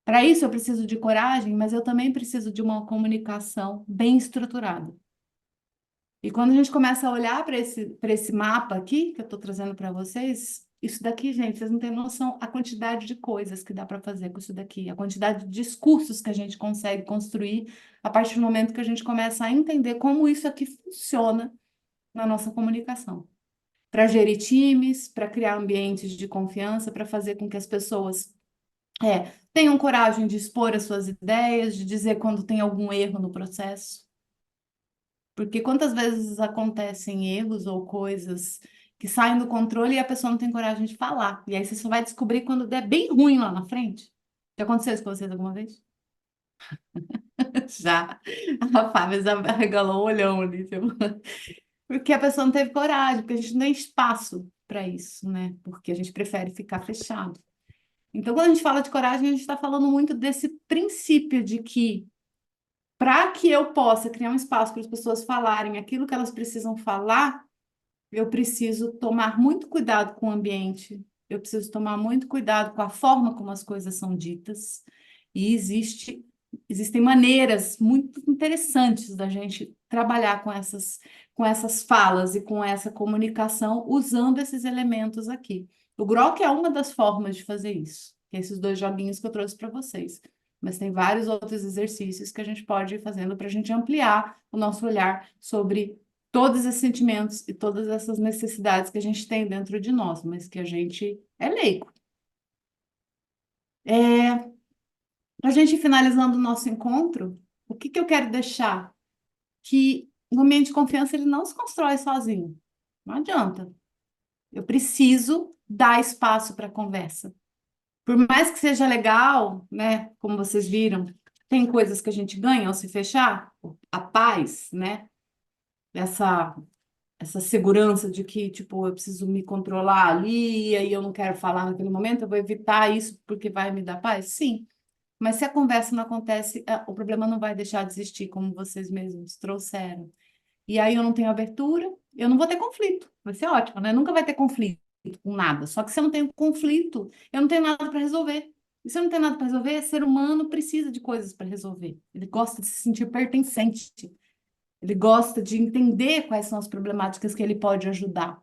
Para isso, eu preciso de coragem, mas eu também preciso de uma comunicação bem estruturada. E quando a gente começa a olhar para esse mapa aqui, que eu estou trazendo para vocês, isso daqui, gente, vocês não têm noção a quantidade de coisas que dá para fazer com isso daqui, a quantidade de discursos que a gente consegue construir a partir do momento que a gente começa a entender como isso aqui funciona na nossa comunicação. Para gerir times, para criar ambientes de confiança, para fazer com que as pessoas tenham coragem de expor as suas ideias, de dizer quando tem algum erro no processo. Porque quantas vezes acontecem erros ou coisas que saem do controle e a pessoa não tem coragem de falar. E aí você só vai descobrir quando der bem ruim lá na frente. Já aconteceu isso com vocês alguma vez? Já. A Fábio já arregalou o olhão ali. Tipo. Porque a pessoa não teve coragem, porque a gente não tem espaço para isso, né? Porque a gente prefere ficar fechado. Então, quando a gente fala de coragem, a gente está falando muito desse princípio de que, para que eu possa criar um espaço para as pessoas falarem aquilo que elas precisam falar, eu preciso tomar muito cuidado com o ambiente, eu preciso tomar muito cuidado com a forma como as coisas são ditas, e existem maneiras muito interessantes da gente trabalhar com essas falas e com essa comunicação usando esses elementos aqui. O Grok é uma das formas de fazer isso, que é esses dois joguinhos que eu trouxe para vocês. Mas tem vários outros exercícios que a gente pode ir fazendo para a gente ampliar o nosso olhar sobre todos esses sentimentos e todas essas necessidades que a gente tem dentro de nós, mas que a gente é leigo. Para a gente ir finalizando o nosso encontro, o que eu quero deixar? Que o ambiente de confiança ele não se constrói sozinho. Não adianta. Eu preciso dar espaço para a conversa. Por mais que seja legal, né? Como vocês viram, tem coisas que a gente ganha ao se fechar, a paz, né? Essa segurança de que, tipo, eu preciso me controlar ali, e aí eu não quero falar naquele momento, eu vou evitar isso porque vai me dar paz? Sim. Mas se a conversa não acontece, o problema não vai deixar de existir, como vocês mesmos trouxeram. E aí eu não tenho abertura, eu não vou ter conflito. Vai ser ótimo, né? Nunca vai ter conflito com nada. Só que se eu não tenho conflito, eu não tenho nada para resolver. E se eu não tenho nada para resolver, ser humano precisa de coisas para resolver. Ele gosta de se sentir pertencente. Ele gosta de entender quais são as problemáticas que ele pode ajudar.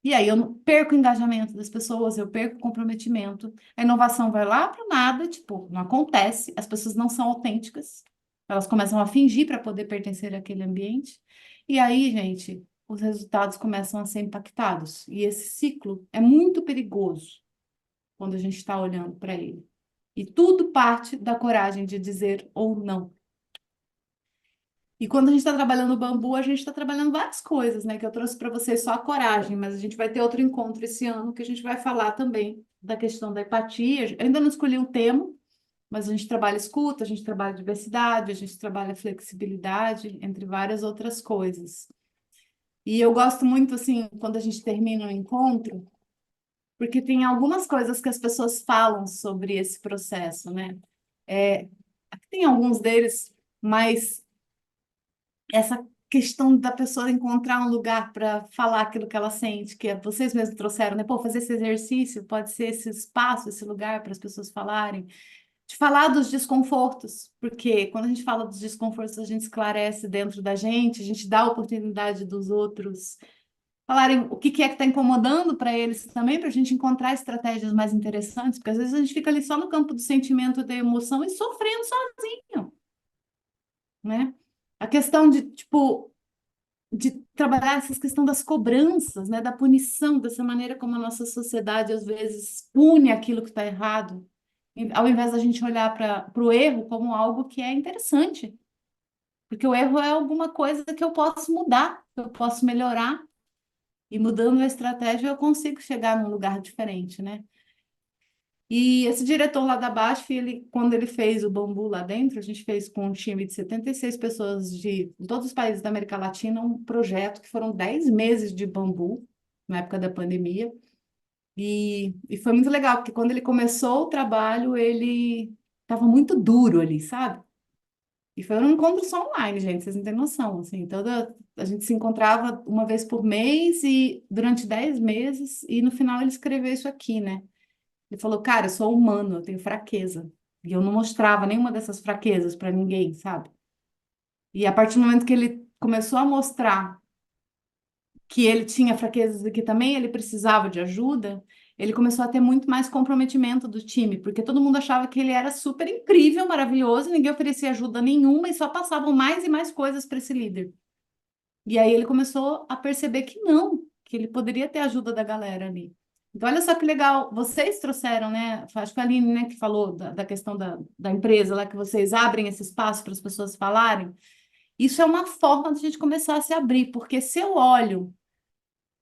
E aí eu não perco o engajamento das pessoas, eu perco o comprometimento. A inovação vai lá para nada, tipo, não acontece, as pessoas não são autênticas, elas começam a fingir para poder pertencer àquele ambiente. E aí, gente, os resultados começam a ser impactados. E esse ciclo é muito perigoso quando a gente está olhando para ele. E tudo parte da coragem de dizer ou não. E quando a gente está trabalhando o bambu, a gente está trabalhando várias coisas, né? Que eu trouxe para vocês só a coragem, mas a gente vai ter outro encontro esse ano que a gente vai falar também da questão da empatia. Eu ainda não escolhi um tema, mas a gente trabalha escuta, a gente trabalha diversidade, a gente trabalha flexibilidade, entre várias outras coisas. E eu gosto muito, assim, quando a gente termina o encontro, porque tem algumas coisas que as pessoas falam sobre esse processo, né? É, tem alguns deles, mas essa questão da pessoa encontrar um lugar para falar aquilo que ela sente, que vocês mesmos trouxeram, né? Pô, fazer esse exercício pode ser esse espaço, esse lugar para as pessoas falarem, de falar dos desconfortos, porque quando a gente fala dos desconfortos, a gente esclarece dentro da gente, a gente dá a oportunidade dos outros falarem o que que é que está incomodando para eles também, para a gente encontrar estratégias mais interessantes, porque às vezes a gente fica ali só no campo do sentimento, da emoção e sofrendo sozinho, né? A questão de, tipo, de trabalhar essa questão das cobranças, né, da punição, dessa maneira como a nossa sociedade às vezes pune aquilo que está errado, ao invés da gente olhar para o erro como algo que é interessante, porque o erro é alguma coisa que eu posso mudar, que eu posso melhorar, e mudando a estratégia eu consigo chegar num lugar diferente, né? E esse diretor lá da BASF, ele, quando ele fez o bambu lá dentro, a gente fez com um time de 76 pessoas de todos os países da América Latina, um projeto que foram 10 meses de bambu, na época da pandemia. E foi muito legal, porque quando ele começou o trabalho, ele estava muito duro ali, sabe? E foi um encontro só online, gente, vocês não têm noção, assim, a gente se encontrava uma vez por mês e durante 10 meses, e no final ele escreveu isso aqui, né? Ele falou, cara, eu sou humano, eu tenho fraqueza. E eu não mostrava nenhuma dessas fraquezas para ninguém, sabe? E a partir do momento que ele começou a mostrar que ele tinha fraquezas e que também ele precisava de ajuda, ele começou a ter muito mais comprometimento do time, porque todo mundo achava que ele era super incrível, maravilhoso, ninguém oferecia ajuda nenhuma e só passavam mais e mais coisas para esse líder. E aí ele começou a perceber que não, que ele poderia ter a ajuda da galera ali. Então, olha só que legal, vocês trouxeram, né? Acho que a Aline, né, que falou da questão da empresa lá, que vocês abrem esse espaço para as pessoas falarem. Isso é uma forma de a gente começar a se abrir, porque se eu olho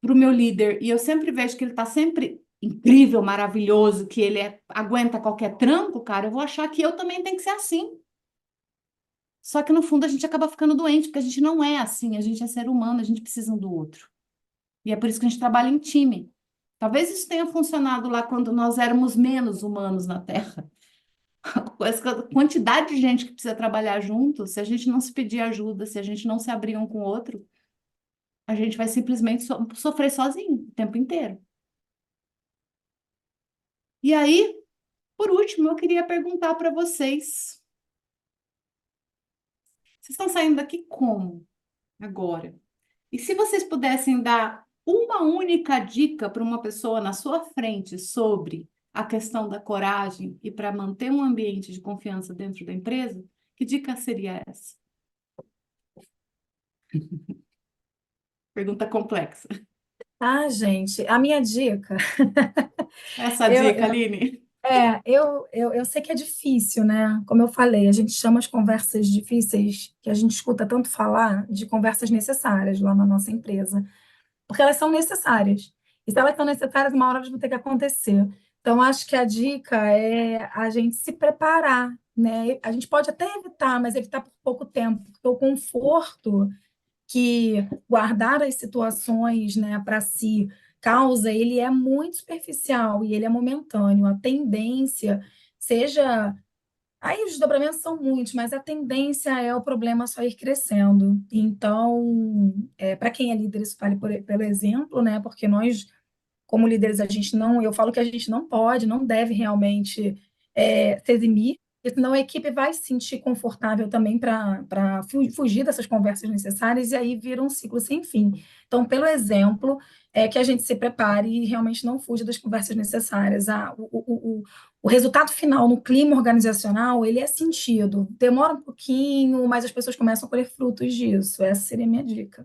para o meu líder e eu sempre vejo que ele está sempre incrível, maravilhoso, que ele aguenta qualquer tranco, cara, eu vou achar que eu também tenho que ser assim. Só que no fundo a gente acaba ficando doente, porque a gente não é assim, a gente é ser humano, a gente precisa um do outro. E é por isso que a gente trabalha em time. Talvez isso tenha funcionado lá quando nós éramos menos humanos na Terra. Com essa quantidade de gente que precisa trabalhar junto, se a gente não se pedir ajuda, se a gente não se abrir um com o outro, a gente vai simplesmente sofrer sozinho o tempo inteiro. E aí, por último, eu queria perguntar para vocês: vocês estão saindo daqui como agora? E se vocês pudessem dar uma única dica para uma pessoa na sua frente sobre a questão da coragem e para manter um ambiente de confiança dentro da empresa, que dica seria essa? Pergunta complexa. Ah, gente, a minha dica. Essa a Eu, dica, Aline? eu sei que é difícil, né? Como eu falei, a gente chama as conversas difíceis, que a gente escuta tanto falar, de conversas necessárias lá na nossa empresa, porque elas são necessárias. E se elas são necessárias, uma hora elas vão ter que acontecer. Então, acho que a dica é a gente se preparar, né? A gente pode até evitar, mas evitar por pouco tempo, porque o conforto que guardar as situações, né, para si causa, ele é muito superficial e ele é momentâneo. A tendência, seja. Aí os desdobramentos são muitos, mas a tendência é o problema só ir crescendo. Então, para quem é líder, isso vale pelo exemplo, né? Porque nós, como líderes, a gente não, eu falo que a gente não pode, não deve realmente se eximir Porque senão a equipe vai se sentir confortável também para fugir dessas conversas necessárias e aí vira um ciclo sem fim. Então, pelo exemplo, é que a gente se prepare e realmente não fuja das conversas necessárias. O resultado final no clima organizacional, ele é sentido. Demora um pouquinho, mas as pessoas começam a colher frutos disso. Essa seria a minha dica.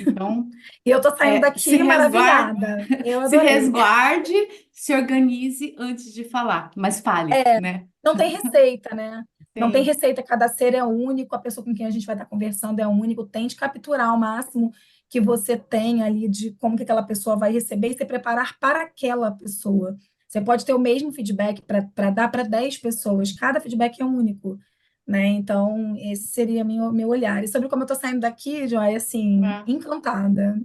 Então, E eu estou saindo se daqui resguarde, maravilhada. Eu se adorei. resguarde, se organize antes de falar, mas fale, né? Não tem receita, né? Não tem Sim. receita, cada ser é único, a pessoa com quem a gente vai estar conversando é único. Tente capturar o máximo que você tem ali de como que aquela pessoa vai receber e se preparar para aquela pessoa. Você pode ter o mesmo feedback para dar para 10 pessoas, cada feedback é único, né? Então, esse seria meu olhar. E sobre como eu estou saindo daqui, Joy, assim, Ah. encantada.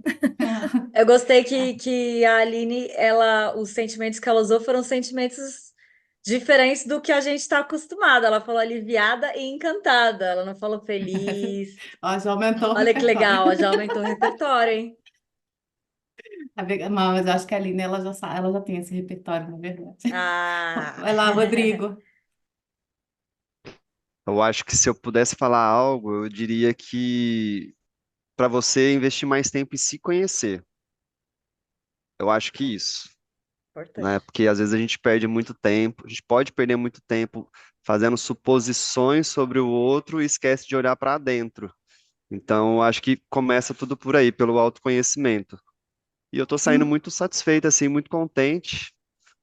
Eu gostei que a Aline, os sentimentos que ela usou foram sentimentos diferentes do que a gente está acostumado. Ela falou aliviada e encantada. Ela não falou feliz. Ó, já aumentou o Olha que repertório. legal, já aumentou o repertório, hein? Mas eu acho que a Aline, ela já tem esse repertório, na verdade. Ah, Vai lá, Rodrigo. Eu acho que se eu pudesse falar algo, eu diria que para você investir mais tempo em se conhecer. Eu acho que isso, né? importante. Porque às vezes a gente perde muito tempo, a gente pode perder muito tempo fazendo suposições sobre o outro e esquece de olhar para dentro. Então, eu acho que começa tudo por aí, pelo autoconhecimento. E eu tô saindo Hum. muito satisfeito, assim, muito contente.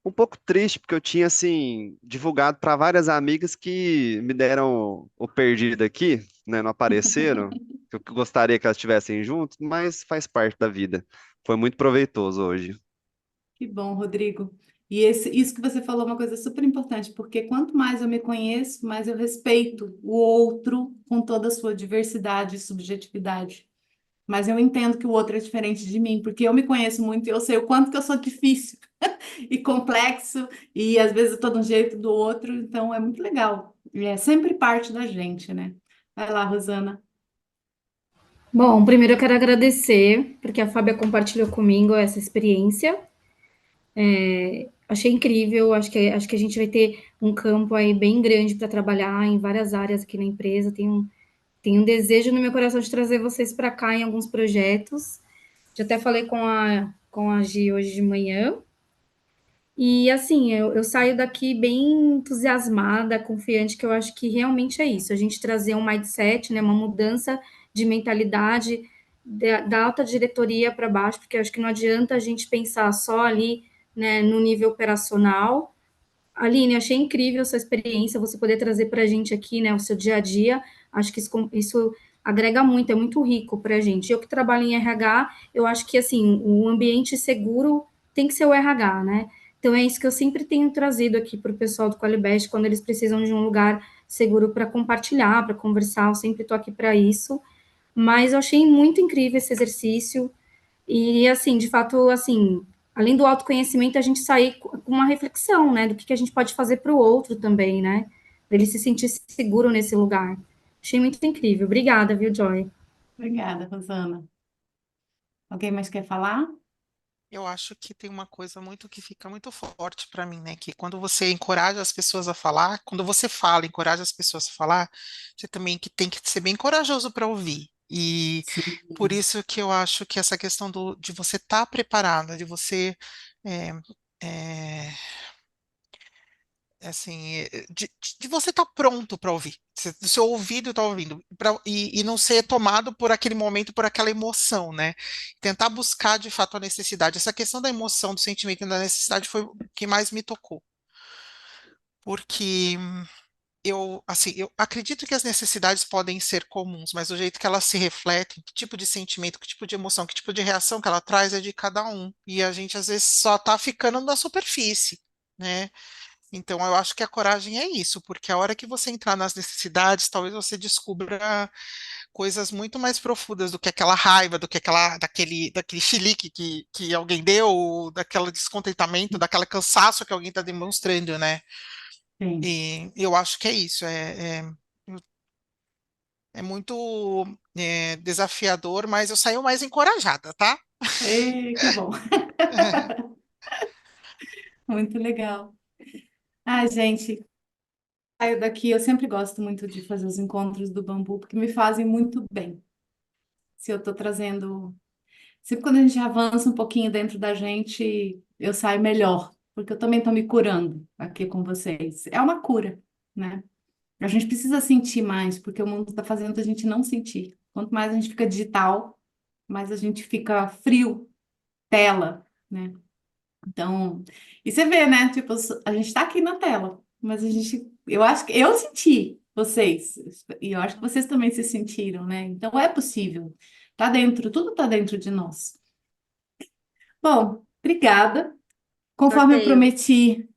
Um pouco triste, porque eu tinha, assim, divulgado para várias amigas que me deram o perdido aqui, né? Não apareceram. Que eu gostaria que elas estivessem juntas, mas faz parte da vida. Foi muito proveitoso hoje. Que bom, Rodrigo. E isso que você falou é uma coisa super importante, porque quanto mais eu me conheço, mais eu respeito o outro com toda a sua diversidade e subjetividade. Mas eu entendo que o outro é diferente de mim, porque eu me conheço muito e eu sei o quanto que eu sou difícil e complexo, e às vezes eu estou de um jeito do outro, então é muito legal. E é sempre parte da gente, né? Vai lá, Rosana. Bom, primeiro eu quero agradecer, porque a Fábia compartilhou comigo essa experiência. Achei incrível, acho que a gente vai ter um campo aí bem grande para trabalhar em várias áreas aqui na empresa. Tenho um desejo no meu coração de trazer vocês para cá em alguns projetos. Já até falei com a Gi hoje de manhã. E assim, eu saio daqui bem entusiasmada, confiante, que eu acho que realmente é isso, a gente trazer um mindset, né, uma mudança de mentalidade da alta diretoria para baixo, porque eu acho que não adianta a gente pensar só ali, né, no nível operacional. Aline, achei incrível a sua experiência, você poder trazer para a gente aqui, né, o seu dia a dia. Acho que isso agrega muito, é muito rico para a gente. Eu que trabalho em RH, eu acho que, assim, o ambiente seguro tem que ser o RH, né? Então, é isso que eu sempre tenho trazido aqui para o pessoal do Qualibest, quando eles precisam de um lugar seguro para compartilhar, para conversar, eu sempre estou aqui para isso. Mas eu achei muito incrível esse exercício, e, assim, de fato, assim, além do autoconhecimento, a gente sair com uma reflexão, né, do que a gente pode fazer para o outro também, né, para ele se sentir seguro nesse lugar. Achei muito incrível. Obrigada, viu, Joy? Obrigada, Rosana. Alguém mais quer falar? Eu acho que tem uma coisa muito que fica muito forte para mim, né? Que quando você encoraja as pessoas a falar, quando você fala, encoraja as pessoas a falar, você também que tem que ser bem corajoso para ouvir. E Sim. por isso que eu acho que essa questão de você estar preparada, de você é, é, assim, de você estar pronto para ouvir, do seu ouvido estar ouvindo, e não ser tomado por aquele momento, por aquela emoção, né? Tentar buscar de fato a necessidade. Essa questão da emoção, do sentimento e da necessidade foi o que mais me tocou, porque assim, eu acredito que as necessidades podem ser comuns, mas o jeito que elas se refletem, que tipo de sentimento, que tipo de emoção, que tipo de reação que ela traz é de cada um, e a gente às vezes só está ficando na superfície, né? Então, eu acho que a coragem é isso, porque a hora que você entrar nas necessidades, talvez você descubra coisas muito mais profundas do que aquela raiva, do que daquele chilique que alguém deu, daquele descontentamento, daquele cansaço que alguém está demonstrando, né? Sim. E eu acho que é isso, é muito desafiador, mas eu saio mais encorajada, tá? Ei, que bom. Muito legal. Ah, gente, saio daqui, eu sempre gosto muito de fazer os encontros do bambu, porque me fazem muito bem. Se eu estou trazendo. Sempre quando a gente avança um pouquinho dentro da gente, eu saio melhor, porque eu também estou me curando aqui com vocês. É uma cura, né? A gente precisa sentir mais, porque o mundo está fazendo a gente não sentir. Quanto mais a gente fica digital, mais a gente fica frio, tela, né? Então, e você vê, né? Tipo, a gente está aqui na tela, mas a gente, eu acho que eu senti vocês, e eu acho que vocês também se sentiram, né? Então é possível. Tá dentro, tudo tá dentro de nós. Bom, obrigada. Conforme eu Sorteio. prometi,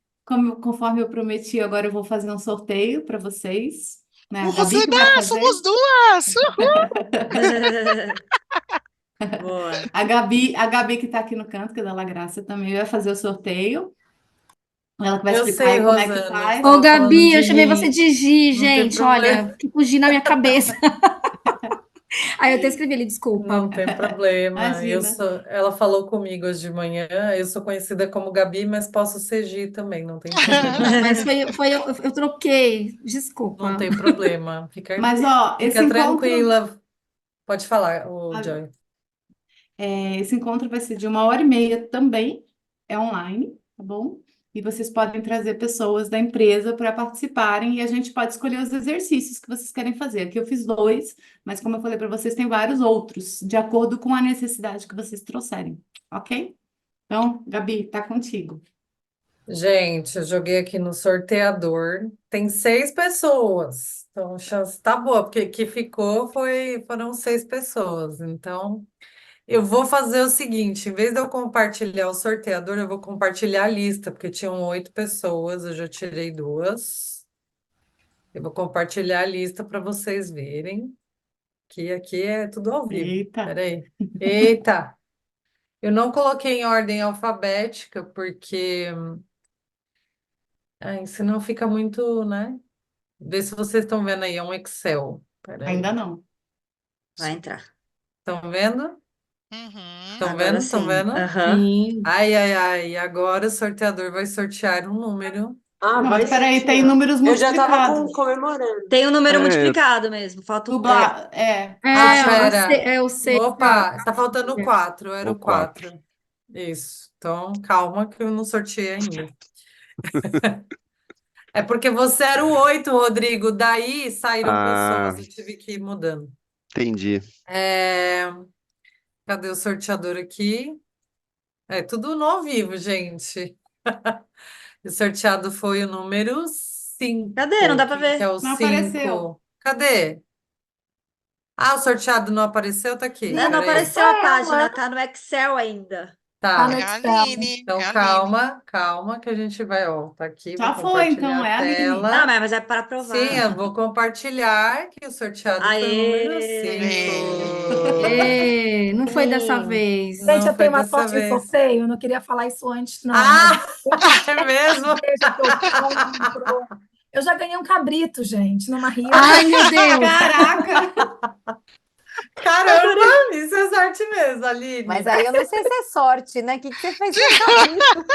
conforme eu prometi, agora eu vou fazer um sorteio para vocês, né? A Gabi que vai Rosana, fazer. somos duas! Boa. A Gabi que está aqui no canto, que é da La Graça, também vai fazer o sorteio. Ela que vai Eu explicar sei, aí como é que Rosana, você faz. Ô, estava falando Gabi, eu de chamei você mim, de Gi, não tem gente, olha, problema. que fugiu na minha cabeça. Aí eu até escrevi ali, desculpa. Não tem problema. Imagina. Ela falou comigo hoje de manhã. Eu sou conhecida como Gabi, mas posso ser Gi também, não tem problema. Mas eu troquei, Não desculpa. tem problema. Mas, ó, esse Fica encontro, tranquila. Pode falar, o Joy. esse encontro vai ser de 1h30 também, é online, tá bom? E vocês podem trazer pessoas da empresa para participarem e a gente pode escolher os exercícios que vocês querem fazer. Aqui eu fiz 2, mas como eu falei para vocês, tem vários outros, de acordo com a necessidade que vocês trouxerem, ok? Então, Gabi, tá contigo. Gente, eu joguei aqui no sorteador. Tem 6 pessoas. Então, a chance tá boa, porque que foram 6 pessoas. Então, eu vou fazer o seguinte: em vez de eu compartilhar o sorteador, eu vou compartilhar a lista, porque tinham 8 pessoas, eu já tirei 2. Eu vou compartilhar a lista para vocês verem, que aqui é tudo ao vivo. Eita, Peraí. Eita! Eu não coloquei em ordem alfabética, porque senão fica muito, né? Vê se vocês estão vendo aí, é um Excel. Peraí. ainda não. Vai entrar. Estão vendo? Uhum. Estão Agora vendo? Estão sim. vendo? Aham. Sim. Ai, ai, ai. Agora o sorteador vai sortear um número. Ah, Não, vai mas peraí, tem sortear. números Eu já estava multiplicados. comemorando. Tem um número É, multiplicado mesmo. Falta o Dublar, Ah, pera. É o 6. Opa, está faltando 4. Era o o 4. Isso. Então, calma que eu não sorteei ainda. É porque você era o 8, Rodrigo. Daí saíram Ah, pessoas. Eu tive que ir mudando. entendi. Cadê o sorteador aqui? É tudo no ao vivo, gente. O sorteado foi o número 5. Cadê? Não dá pra Quem ver. que é o não 5? apareceu. Cadê? Ah, o sorteado não apareceu? Tá aqui. Não, não Peraí. apareceu a página, tá no Excel ainda. Tá. no É a Excel. Aline, Então, é a Aline. calma que a gente vai, ó, tá aqui, vou Já foi, então, compartilhar é a a Aline. Não, tela. mas é para provar. Sim, eu vou compartilhar que o sorteado foi o número Aê! 5. Não foi dessa Sim. vez. Gente, Não eu foi tenho uma dessa sorte de vez. sorteio, eu não queria falar isso antes, não. Ah, Mas é mesmo? veja que eu compro. Eu já ganhei um cabrito, gente, numa rifa. Ai, meu Deus. Caraca! Caramba, isso é sorte mesmo, Aline. Mas aí eu não sei se é sorte, né? O que você fez com o cabrito?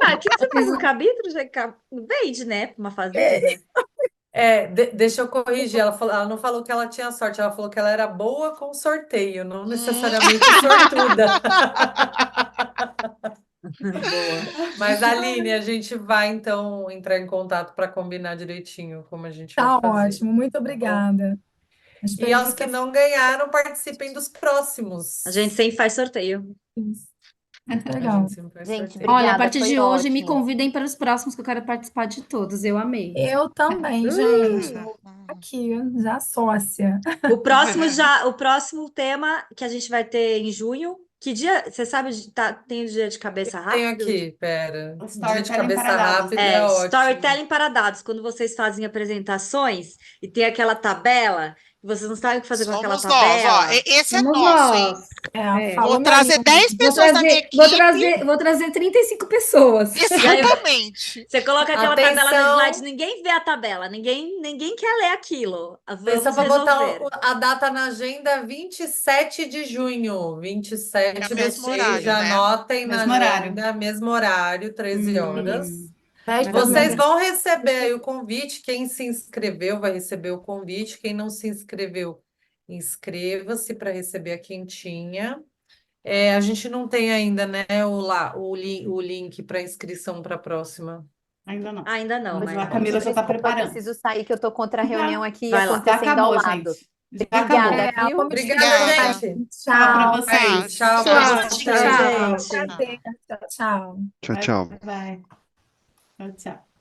Ah, o que você faz no cabide? Vende, né? Pra uma fazenda. Deixa eu corrigir. Ela não falou que ela tinha sorte, ela falou que ela era boa com sorteio, não necessariamente sortuda. Boa. Mas, Aline, a gente vai então entrar em contato para combinar direitinho como a gente Tá vai fazer. ótimo, muito Tá bom? obrigada. A E aos que experiência não ganharam, participem dos próximos. A gente sempre faz sorteio. foi muito A legal. gente sempre faz Gente, sorteio. Olha, a obrigada, partir foi de hoje, me ótimo. convidem para os próximos, que eu quero participar de todos. Eu amei. Eu também, gente. Aqui, já sócia. O próximo tema que a gente vai ter em junho. Que dia? Você sabe, tem o dia de cabeça Tenho rápido? aqui, pera. O Dia de storytelling cabeça para dados. rápida é ótimo. Storytelling para dados. Quando vocês fazem apresentações e tem aquela tabela, vocês não sabem o que fazer com aquela Somos nós, ó. tabela. Esse é Somos nosso, hein? nós. Falou Vou minha trazer língua. 10 pessoas da minha equipe. Vou trazer 35 pessoas. Exatamente. Você coloca aquela tabela no Atenção. slide, ninguém vê a tabela, ninguém quer ler aquilo. Atenção Vamos para botar resolver. a data na agenda 27 de junho. 27, É o mesmo vocês horário, já né? anotem na Mesmo horário. agenda, mesmo horário, 13 horas. 10 Mas Vocês assim, vão receber aí o convite. Quem se inscreveu vai receber o convite. Quem não se inscreveu, inscreva-se para receber a quentinha. A gente não tem ainda, né, o link para inscrição para a próxima. ainda não. Ainda não, Mas mas a Camila já está Desculpa, eu preparando. preciso sair, que eu tô com outra reunião Já, aqui vai lá. já acontecendo ao acabou, lado. gente. Já acabou. Obrigada, viu? Obrigada, Obrigada. gente. Tchau para Tchau. vocês. Tchau, Tchau, pessoal. Tchau, tchau. gente. Prazer. Tchau, tchau. Tchau, Bye, tchau. bye. Tchau, tchau.